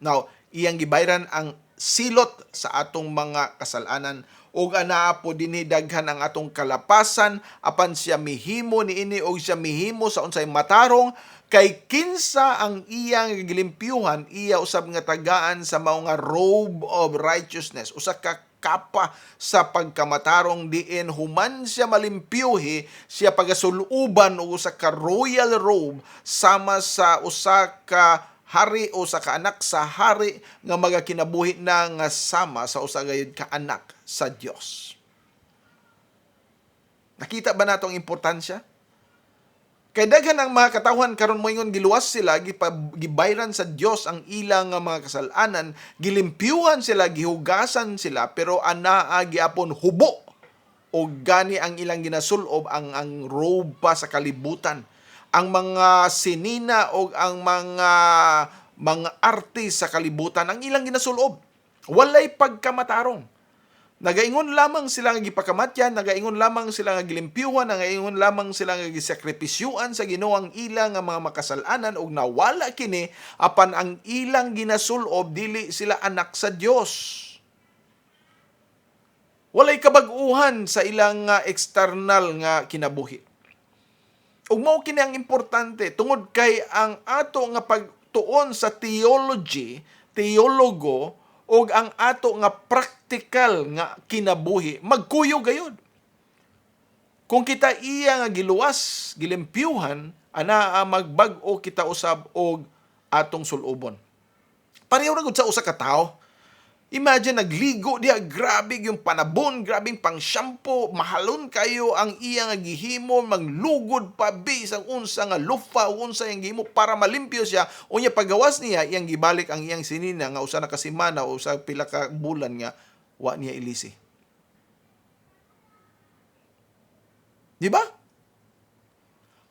Now, iyang gibayran ang silot sa atong mga kasalanan ug anaa po dinhi daghan ang atong kalapasan apan siya mihimo niini og siya mihimo sa unsay matarong kay kinsa ang iyang gilimpyuhan iya usab nga tagaan sa mao nga robe of righteousness, usa ka kapa sa pagkamatarong diin human siya malimpyuhi siya pagasuluban og usa ka royal robe sama sa usa ka hari o sa kaanak sa hari nga magakinabuhi na nga sama sa usa gayud ka anak sa Dios. Nakita ba nato ang importansya? Kay daghan ang mga katawhan karon moingon giluwas sila, gibayran sa Dios ang ilang nga mga kasalanan, gilimpyuhan sila, gihugasan sila, pero anaa giapon hubo o gani ang ilang ginasulob ang robe pa sa kalibutan. Ang mga sinina o ang mga artist sa kalibutan ang ilang ginasulob. Walay pagkamatarong. Nagaingon lamang sila nga gipakamatyan, nagaingon lamang sila nga gilimpyuhan, nagaingon lamang sila nga gisakripisyuan sa Ginoo ang ilang nga mga makasalanan ug nawala kini apan ang ilang ginasulob dili sila anak sa Dios. Walay kabag-uhan sa ilang external nga kinabuhi. Ug mao kini ang importante tungod kay ang ato nga pagtuon sa teologo o ang ato nga practical nga kinabuhi, magkuyo gayud. Kung kita iya nga giluwas, gilimpyuhan, anaa magbag-o kita usab og atong sulubon. Pareho ra gud sa usa ka tawo. Imagine nagligo diha, grabe yung panabon, grabe pang shampoo, mahalon kayo ang iya nga gihimo, maglugod pa bisang unsa nga lufa, unsa yang gihimo para malimpyo siya. Unya pagawas niya, iyang gibalik ang iyang sinina nga usa na ka semana o usa pila ka bulan nga wa niya ilisi. Di ba?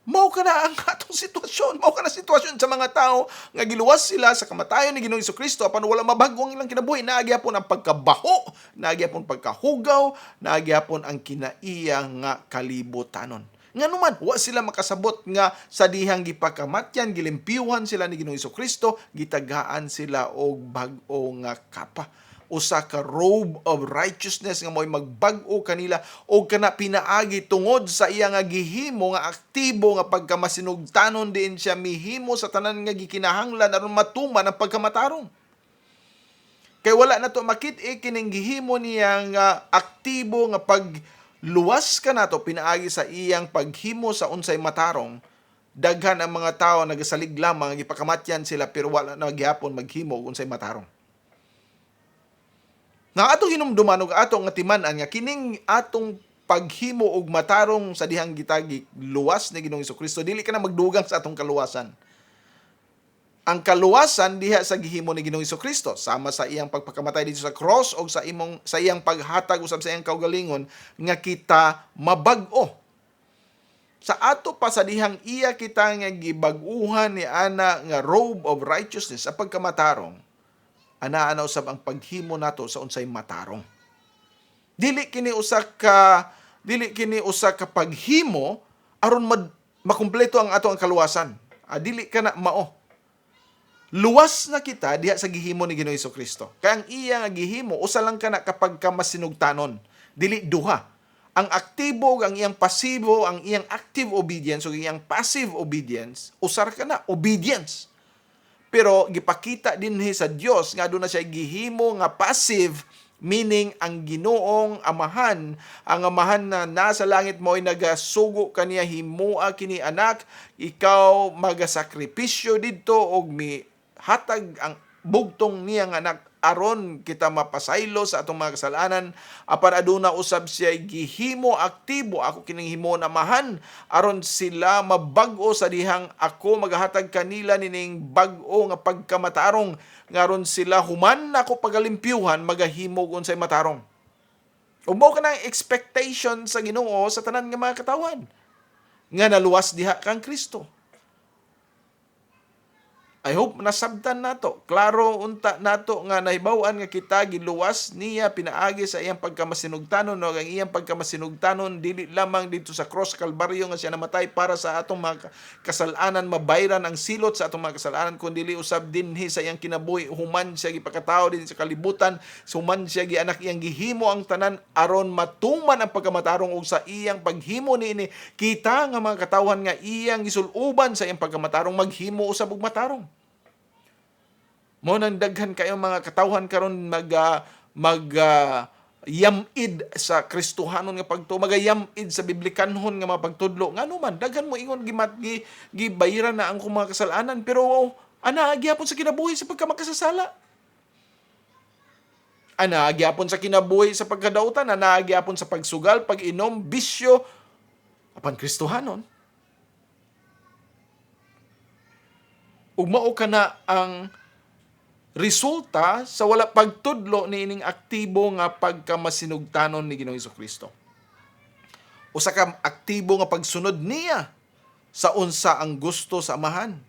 Mao ka na ang atong sitwasyon. Mao ka na sitwasyon sa mga tao nga giluwas sila sa kamatayon ni Ginoong Jesucristo apan wala mabago ang ilang kinabuhi. Naagyapon ang pagkabaho, naagyapon pagkahugaw, naagyapon ang kinaiya nga kalibutanon. Nganuman, wa sila makasabot nga sa dihang gipakamatyan, gilimpyuhan sila ni Ginoong Jesucristo, gitagaan sila og bag-o nga kapa. Usa ka robe of righteousness nga mo'y magbag-o kanila o kana pinaagi tungod sa iya nga gihimo nga aktibo nga pagkamasinugtanon din siya mihimo sa tanan nga gikinahanglan aron matuman ang pagkamatarong. Kay wala na to makit-i kining gihimo niya nga aktibo nga pagluwas ka nato pinaagi sa iyang paghimo sa unsay matarong. Daghan ang mga tao nagasalig lamang gipakamatyan sila pero wala na gyapon maghimo og unsay matarong. Nga atong hinumduman og atong nga timan-an nga kining atong paghimo og matarong sa dihang gitagi luwas ni Ginoong Jesucristo, dili ka na magdugang sa atong kaluwasan. Ang kaluwasan diha sa gihimo ni Ginoong Jesucristo, sama sa iyang pagpakamatay dito sa cross o sa iyang paghatag usab sa iyang kaugalingon nga kita mabag-o. Sa ato pa sa dihang iya kita nga gibag-uhan ni ana nga robe of righteousness sa pagkamatarong, ana usab ang paghimo nato sa unsay matarong. Dili kini usa ka paghimo aron makumpleto ang ato ang kaluwasan. Dili kana mao. Luwas na kita diha sa gihimo ni Ginoong Jesucristo. Kaya ang iya nga gihimo usa lang kana kapag ka masinugtanon, dili duha. Ang aktibo, ang iyang pasibo, ang iyang active obedience o iyang passive obedience, usar kana obedience. Pero gipakita dinhi sa Dios nga aduna siya gihimo nga passive, meaning ang Ginoong Amahan, ang Amahan na nasa langit mo ay nagasugo kaniya himoa kini anak, ikaw magasakripisyo didto og hatag ang bugtong niyang anak aron kita mapasaylo sa atong mga kasalanan apan aduna usab siya gihimo aktibo ako kining himo namahan aron sila mabag-o sa dihang ako magahatag kanila nining bag-o nga pagkamatarong ngaron sila human ako pagalimpyuhan magahimo og unsay matarong. Ug mao kanang expectation sa Ginoo sa tanan nga mga katawan nga naluwas diha kang Kristo. I hope nasabtan nato. Klaro unta nato nga nahibaw-an nga kita giluwas niya pinaagi sa iyang pagkamasinugtanon o ang iyang pagkamasinugtanon dili lamang dito sa cross Kalbaryo nga siya namatay para sa atong mga kasalanan, mabayran ang silot sa atong mga kasalanan kundi dili usab dinhi sa iyang kinabuhi human siya gipakatao din sa kalibutan, human siya gianak iyang gihimo ang tanan aron matuman ang pagkamatarong og sa iyang paghimo niini kita nga mga katawhan nga iyang gisuluban sa iyang pagkamatarong maghimo usab og matarong. Mo nang daghan kayo mga katawhan karon yamid sa Kristohanon nga pagtuo, magayamid sa biblikanhon nga mga pagtudlo. Ngano man daghan mo ingon gibayran na ang mga kasalanan pero ana gyapon sa kinabuhi sa pagkamakasasala. Ana gyapon sa kinabuhi sa pagkadautan, ana gyapon sa pagsugal, pag-inom, bisyo apan Kristohanon. ug mao kana ang resulta sa wala pagtudlo niining aktibo nga pagkamasinugtanon ni Ginoong Hesukristo. Usa ka aktibo nga pagsunod niya sa unsa ang gusto sa Amahan.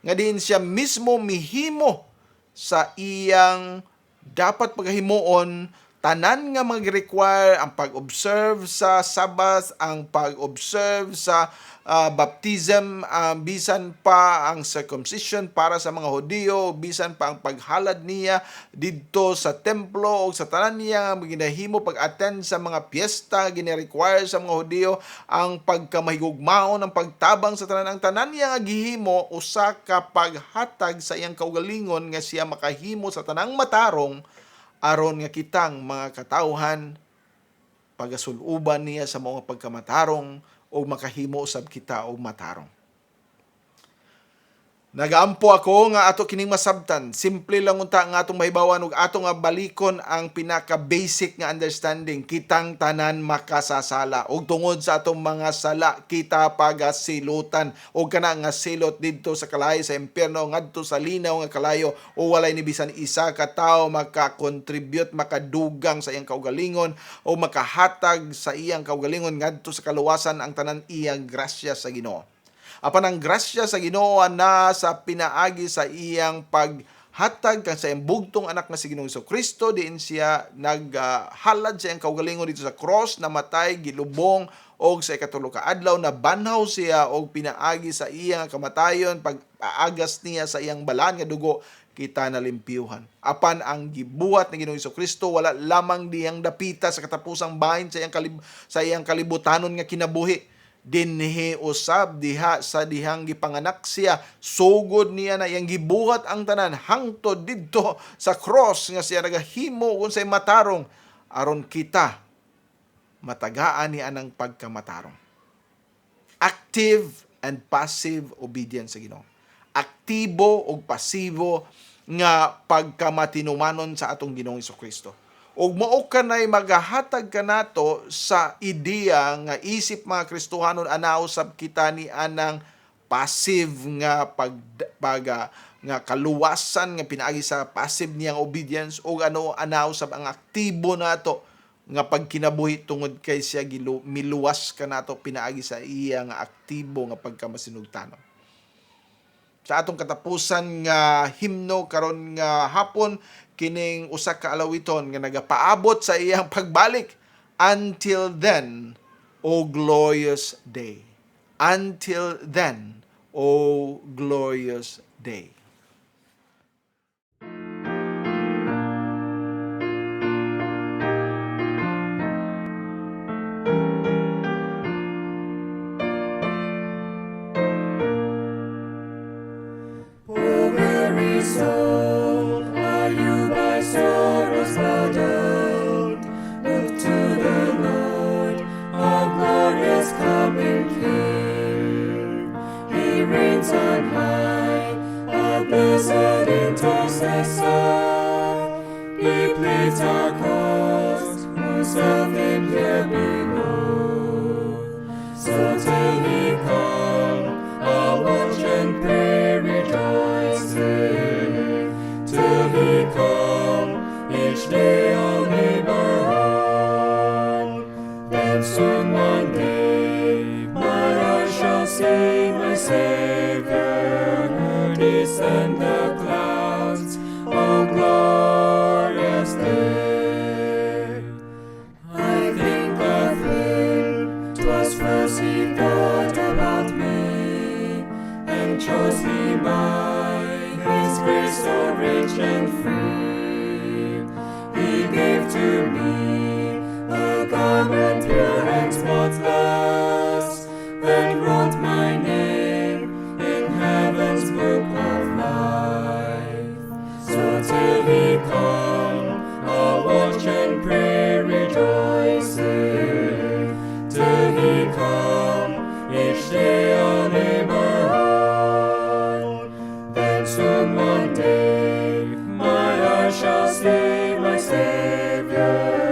Nga diin siya mismo mihimo sa iyang dapat paghimuon, tanan nga mag-require ang pag-observe sa Sabbath, ang pag-observe sa baptism, bisan pa ang circumcision para sa mga Hudiyo, bisan pa ang paghalad niya didto sa templo o sa tanan niya nga ginahimo pag-attend sa mga piyesta gini-require sa mga Hudiyo, ang pagkamahigugmaon, ang pagtabang sa tanan, ang tanan niya nga gihimo usa ka paghatag sa iyang kaugalingon nga siya makahimo sa tanang matarong aron nga kitang mga katawhan pagasuluban niya sa mga pagkamatarong o makahimo usab kita og matarong. Nagaampo ako nga ato kining masabtan. Simple lang unta nga atong mahibawan ug ato nga balikon ang pinaka-basic nga understanding. Kitang tanan makasasala. Ug tungod sa atong mga sala, kita pagasilutan. Ug kana nga silot didto sa kalayo sa impyerno, ngadto sa linaw nga kalayo, o walay ni bisan isa ka tawo maka-contribute, makadugang sa iyang kaugalingon o makahatag sa iyang kaugalingon ngadto sa kaluwasan ang tanan iyang grasya sa Ginoo. Apan ang grasya sa Ginoo na sa pinaagi sa iyang paghatag kan sa iyang bugtong anak nga si Ginoong Hesukristo, diin siya naghalad sa iyang kaugalingon dito sa cross, namatay, gilubong, og sa ikatulo ka adlaw na banhaw siya og pinaagi sa iyang kamatayon, pag-aagas niya sa iyang balaan nga dugo, kita nalimpyuhan. Apan ang gibuhat ni Ginoong Hesukristo wala lamang diyang dapita sa katapusang bahin sa iyang kalibutanon nga kinabuhi. Dinhi usab diha sa dihang gipanganak siya, sugod niya na iyang gibuhat ang tanan hangtod didto sa cross nga siya nagahimo unsay matarong aron kita matagaan ni anang pagkamatarong. Active and passive obedience sa Ginoo. Aktibo ug pasibo nga pagkamatinumanon sa atong Ginoong Hesukristo. Ug mao kanay magahatag kanato sa ideya nga isip mga Kristohanon anaw sab kita ni anang passive nga nga kaluwasan nga pinaagi sa passive niyang obedience, o anaw sab ang aktibo nato nga pagkinabuhi tungod kay siya miluwas kanato pinaagi sa iya nga aktibo nga pagkamasinugtanon. Sa atong katapusan nga himno karon nga hapon, kining usa ka alawiton nga nagapaabot sa iyang pagbalik. Until then, O glorious day. Until then, O glorious day. O weary soul, are you by sorrows burdened? Look to the Lord, our glorious coming King. He reigns on high, our blessed intercessor. He pleads our cause, whose self-him here below. So till he come, I'll watch and pray, rejoicing, till he come, each day I'll labor on. Then soon one day, my eyes shall see my Savior descend the clouds, oh glorious day. I think of him, 'twas first he thought about me, and chose me by his grace so rich and free. He gave to me a garment pure and spotless, and wrote my name in heaven's book of life. So till he come, I'll watch and pray, rejoicing, till he come, each day I'll labor on. Then soon one day, my eyes shall see my Savior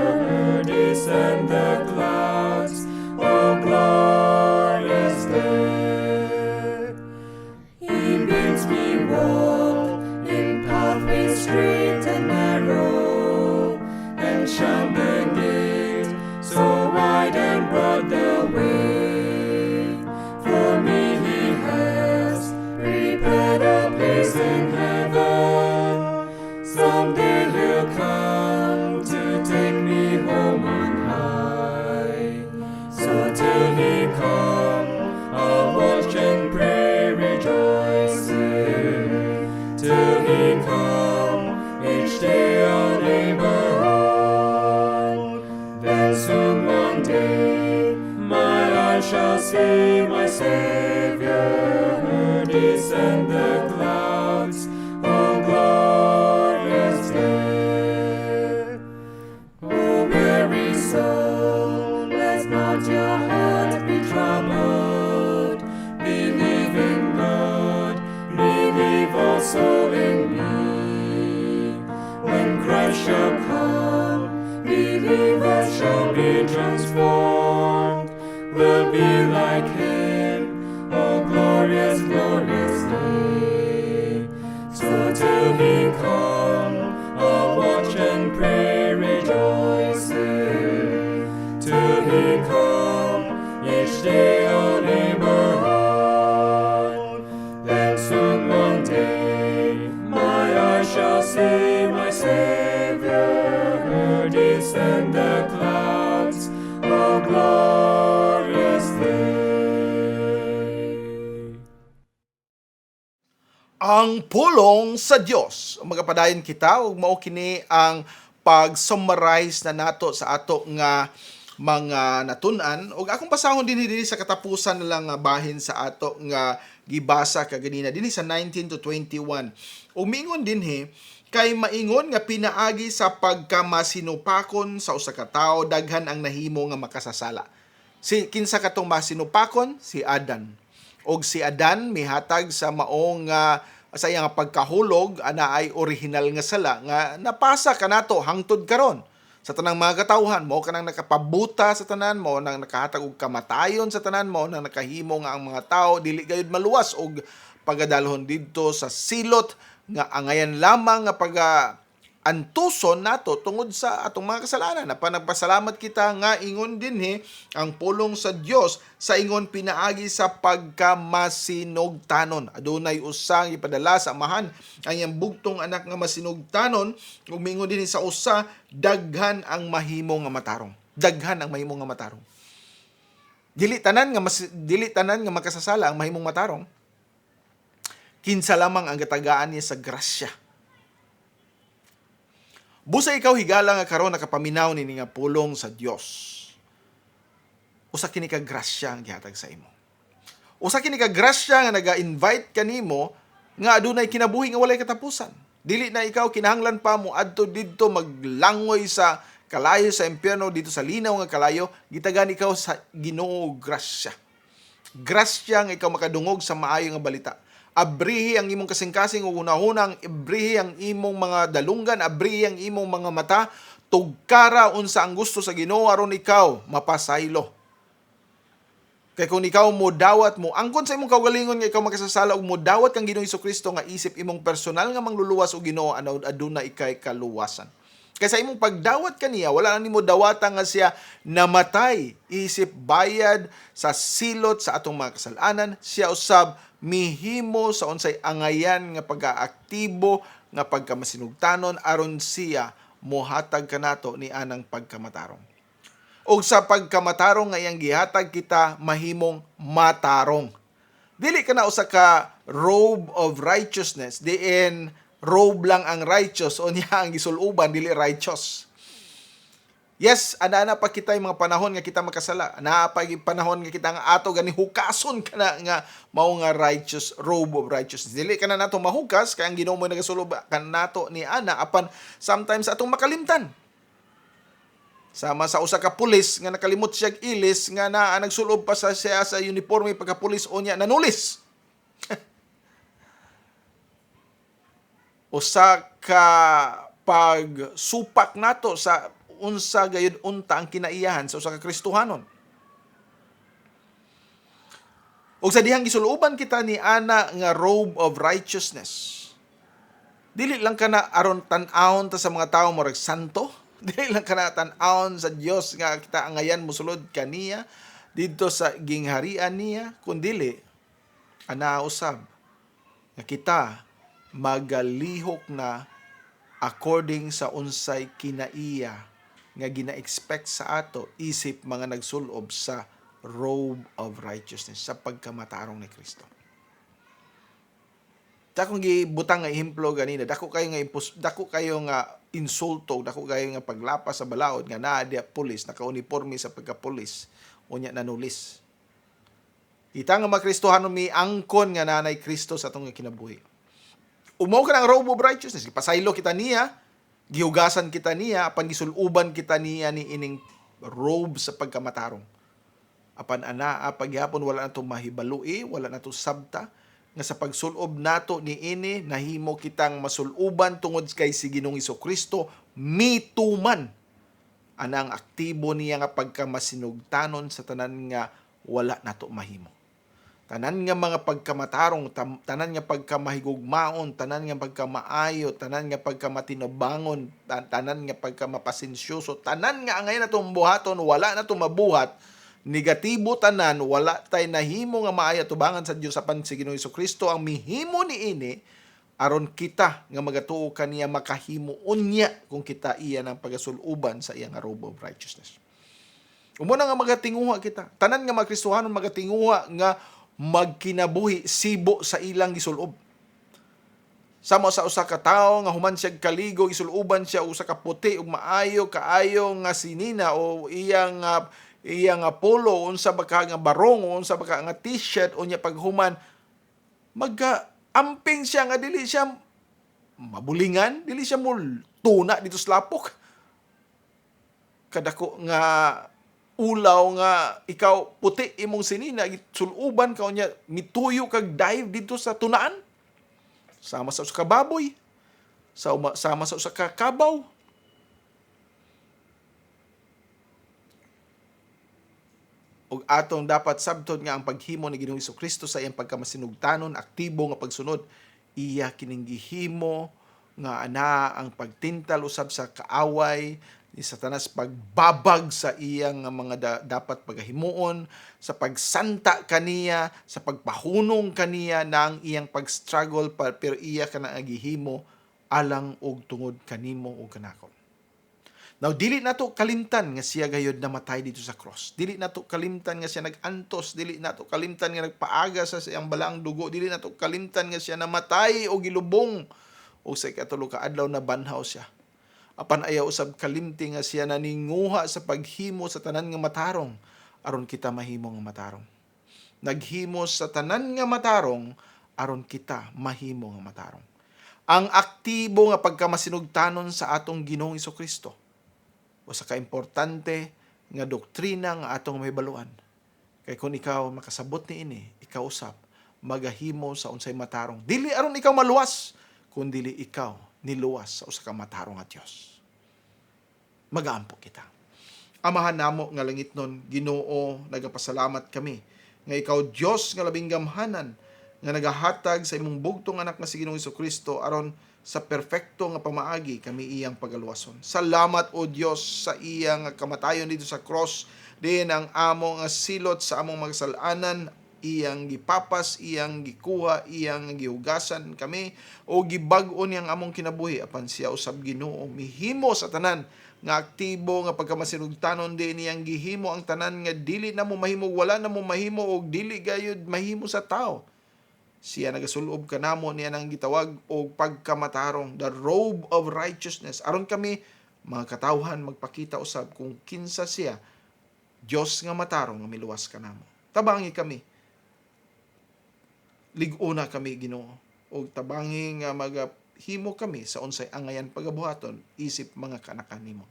shall see my Savior descend the clouds. O glorious day! O weary soul, let not your heart be troubled. Believe in God, believe also in me. When Christ shall come, believers shall be transformed. Will be like Him, oh glorious, glorious day. So till He come, I'll watch and pray, rejoicing. Till He come, each day I'll labor on. Then soon one day, my eyes shall see my Savior descend the clouds. O glorious day! Ang pulong sa Dios. Magapadayon kita ug mao kini ang pag-summarize na nato sa ato nga mga natun-an ug akong basahon dinhi sa katapusan na lang nga bahin sa ato nga gibasa kaganina dinhi sa 19 to 21. Ug mingon dinhi kay maingon nga pinaagi sa pagkamasinupakon sa usa ka tawo daghan ang nahimo nga makasasala. Si kinsa katong masinupakon? Si Adan. Og si Adan mihatag sa maong sa iyang pagkahulog ana ay original nga sala nga napasa kanato hangtod karon. Sa tanang mga katawhan mo kanang nakapabuta sa tanan mo nang nakahatag og kamatayon sa tanan mo nang nakahimo nga ang mga tawo dili gayud maluwas og pagadalhon didto sa silot nga angayan lamang nga antuson nato tungod sa atong mga kasalanan. Nagpasalamat kita nga ingon dinhi ang pulong sa Dios sa ingon pinaagi sa pagkamasinugtanon. Adunay usa gipadala sa amahan ang iyang bugtong anak nga masinugtanon ug mingon dinhi sa usa daghan ang mahimo nga matarong. Daghan ang mahimo nga matarong. Dili tanan nga makasasala ang mahimong matarong. Kinsa lamang ang gatagaan niya sa grasya. Busa ikaw higala nga karon nakapaminaw nini nga pulong sa Dios. Usa kini ka grasya ang gihatag sa imo. Usa kini ka grasya nga naga-invite kanimo nga adunay kinabuhi nga walay katapusan. Dili na ikaw kinahanglan pa mo adto didto maglangoy sa kalayo sa impyerno dito sa linaw nga kalayo, gitagan ikaw sa Ginoo grasya. Grasya nga ikaw makadungog sa maayo nga balita. Abrihi ang imong kasing-kasing ug hunahunang abrihi ang imong mga dalunggan, abrihi ang imong mga mata, tugkara unsa ang gusto sa Ginoo aron ikaw mapasaylo. Kay kung ikaw mo dawat mo angkon sa imong kaugalingon nga ikaw makasasala ug mo dawat kang Ginoong Hesukristo nga isip imong personal nga mangluluwas og Ginoo aduna ikay kaluwasan. Kay sa imong pagdawat kaniya wala na nimo dawatan nga siya namatay isip bayad sa silot sa atong mga kasalanan, siya usab mihimo sa unsay angayan nga pag-aaktibo nga pagkamasinugtanon aron siya mohatag kanato ni anang pagkamatarong. Og sa pagkamatarong nga iyang gihatag kita mahimong matarong. Dili ka na usa ka robe of righteousness, diin robe lang ang righteous o niya ang gisuluban dili righteous. Yes, ana pa kita yung mga panahon nga kita makasala. Ana pa yung panahon nga kita nga ato gani hukason kana nga mao nga righteous robe of righteousness. Dili kana nato mahukas kay ang Ginoo mo nagasulob kan nato ni ana apan sometimes atong makalimtan. Sama sa usa ka pulis nga nakalimot siya ilis nga nagsulob pa sa siya sa uniforme pagka pulis o niya nanulis. Usa ka pagsupak nato sa unsa gayud unta ang kinaiyahan sa usa ka Kristohanon. Ug sa dihang gisuluban kita ni ana nga robe of righteousness. Dili lang kana aron tan-awon ta sa mga tawo murag santo, dili lang kana tan-awon sa Dios nga kita angayan mosulod kaniya didto sa gingharian niya, kundili ana usab nga kita magalihok na according sa unsay kinaiya nga gina-expect sa ato isip mga nagsulob sa robe of righteousness sa pagkamatarong ni Kristo. Dako gibutang nga ehemplo ganina, dako kayo nga insulto, dako kayo nga paglapas sa balaod nga naa diya pulis naka-uniforme sa pagka-pulis unya nanulis. Kita nga makristohanon mi angkon nga nanay Kristo sa atong kinabuhi. Umaw ka ng robe of righteousness. Ipasaylo kita niya, gihugasan kita niya, apan gisuluban kita niya ni ining robe sa pagkamatarong. Apan paghihapon wala na ito mahibalui, wala na ito sabta, nga sa pagsulob nato ni ini, nahimo kitang masuluban tungod kay si Ginoong Hesukristo, mituman. Anang aktibo niya nga pagkamasinugtanon sa tanan nga wala nato mahimo. Tanan nga mga pagkamatarong, tanan nga pagkamahigugmaon, tanan nga pagkamaayo, tanan nga pagkamatinabangon, tanan nga pagkamapasensyoso, tanan nga angay na itong buhaton, wala na itong mabuhat, negatibo tanan, wala tay nahimo nga maaya tubangan sa Dios apan si Ginoong Hesukristo ang mihimo ni ini aron kita nga magatuo kaniya makahimo unya kung kita iya ng pagasuluban sa iyang robe of righteousness. Umuna nga magatinguha kita. Tanan nga mga Kristohanon magatinguha nga magkinabuhi sibo sa ilang gisulob. Samo sa usa ka tawo nga human siya kaligo gisuloban siya usa ka puti ug maayo kaayo nga sinina o iyang polo unsa ba ka nga barong unsa ba ka nga t-shirt unya paghuman amping siya nga dili siya mabulingan, dili siya tuna dito sa lapok. Kadako nga ulaw nga ikaw puti imong sinina suluban ka unya mituyo kag dive dito sa tunaan. Sama sa usa ka baboy, sama sa usa ka kabaw. Og atong dapat sabton nga ang paghimo ni Ginoong Hesukristo sa iyang pagkamasinugtanon, aktibo nga pagsunod, iya kining gihimo nga ana ang pagtintal usab sa kaaway ni Satanas, pagbabag sa iyang mga dapat pagahimuon, sa pagsanta kaniya, sa pagpahunong kaniya ng iyang pagstruggle pero iya kana gihimo alang og tungod kanimo ug kanako. Now, dili nato kalimtan nga siya gayod namatay dito sa cross. Dili nato kalimtan nga siya nagantos. Dili nato kalimtan nga nagpaaga sa siyang balaang dugo. Dili nato kalimtan nga siya namatay o gilubong o sa ikatulo ka adlaw na banhaw siya. Apan ayaw usab kalimti nga siya naninguha sa paghimo sa tanan nga matarong aron kita mahimo nga matarong. Naghimo sa tanan nga matarong aron kita mahimo nga matarong. Ang aktibo nga pagkamasinugtanon sa atong Ginoong Hesukristo o sa kaimportante nga doktrina nga atong mahibaluan. Kay kung ikaw makasabot ni ini, ikaw usab magahimo sa unsay matarong. Dili aron ikaw maluwas, kun dili ikaw niluwas sa usa ka matarong nga Dios. Magaampo kita. Amahan namo nga langitnon, Ginoo, nagapasalamat kami nga ikaw Dios nga labing gamhanan nga nagahatag sa imong bugtong anak nga si Ginoong Hesukristo aron sa perfecto nga pamaagi kami iyang pagaluwason. Salamat o Dios sa iyang kamatayon dito sa cross, din ang among silot sa among magsalanan, iyang gipapas, iyang gikuha, iyang gihugasan kami o gibag-o niyang among kinabuhi apan siya usab Ginoo mihimo sa tanan nga aktibo nga pagkamasinugtanon din niyang gihimo ang tanan nga dili na mo mahimo, wala na mo mahimo og dili gayud mahimo sa tao. Siya nagasulob kanamo niya nang gitawag og pagkamatarong, the robe of righteousness. Aron kami mga katawhan magpakita usab kung kinsa siya Dios nga matarong nga miluwas kanamo. Tabangi kami. Lig-una kami Ginoo og tabangi nga magahimo kami sa unsay angayan pagabuhaton isip mga kanakan nimo.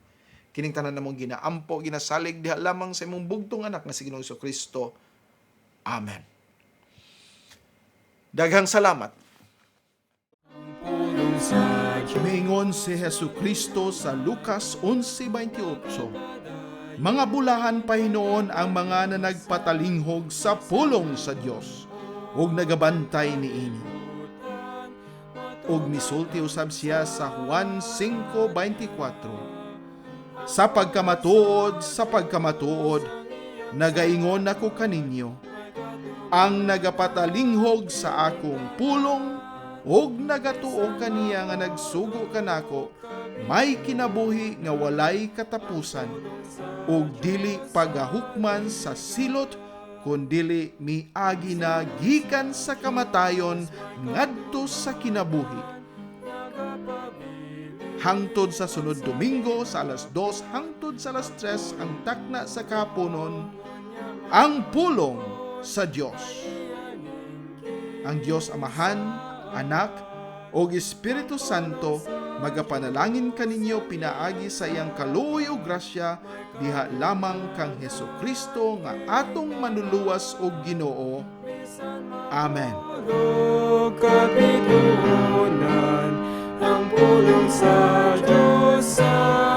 Kining tanan namong ginaampo, ginasalig diha lamang sa imong bugtong anak nga si Ginoong Hesukristo. Amen. Daghang salamat. Mingon si Hesukristo sa Lucas 11:28. Mga bulahan pa hinoon ang mga na nagpatalinghog sa pulong sa Dios ug nagabantay niini. Ug misulti usab siya sa Juan 5:24. Sa pagkamatuod, nagaingon ako kaninyo, ang nagapatalinghog sa akong pulong og nagatuo kaniya nga nagsugo kanako may kinabuhi nga walay katapusan og dili pagahukman sa silot kundili miagi na gikan sa kamatayon ngadto sa kinabuhi. Hangtod sa sunod Domingo sa alas 2 hangtod sa alas 3 ang takna sa kapunon, ang pulong sa Dios. Ang Dios Amahan, Anak, o Espiritu Santo, magapanalangin kaninyo pinaagi sa iyang kaluoy o grasya, diha lamang kang Hesukristo nga atong manuluwas o Ginoo. Amen. Kapitunan ang pulong sa Diyos sa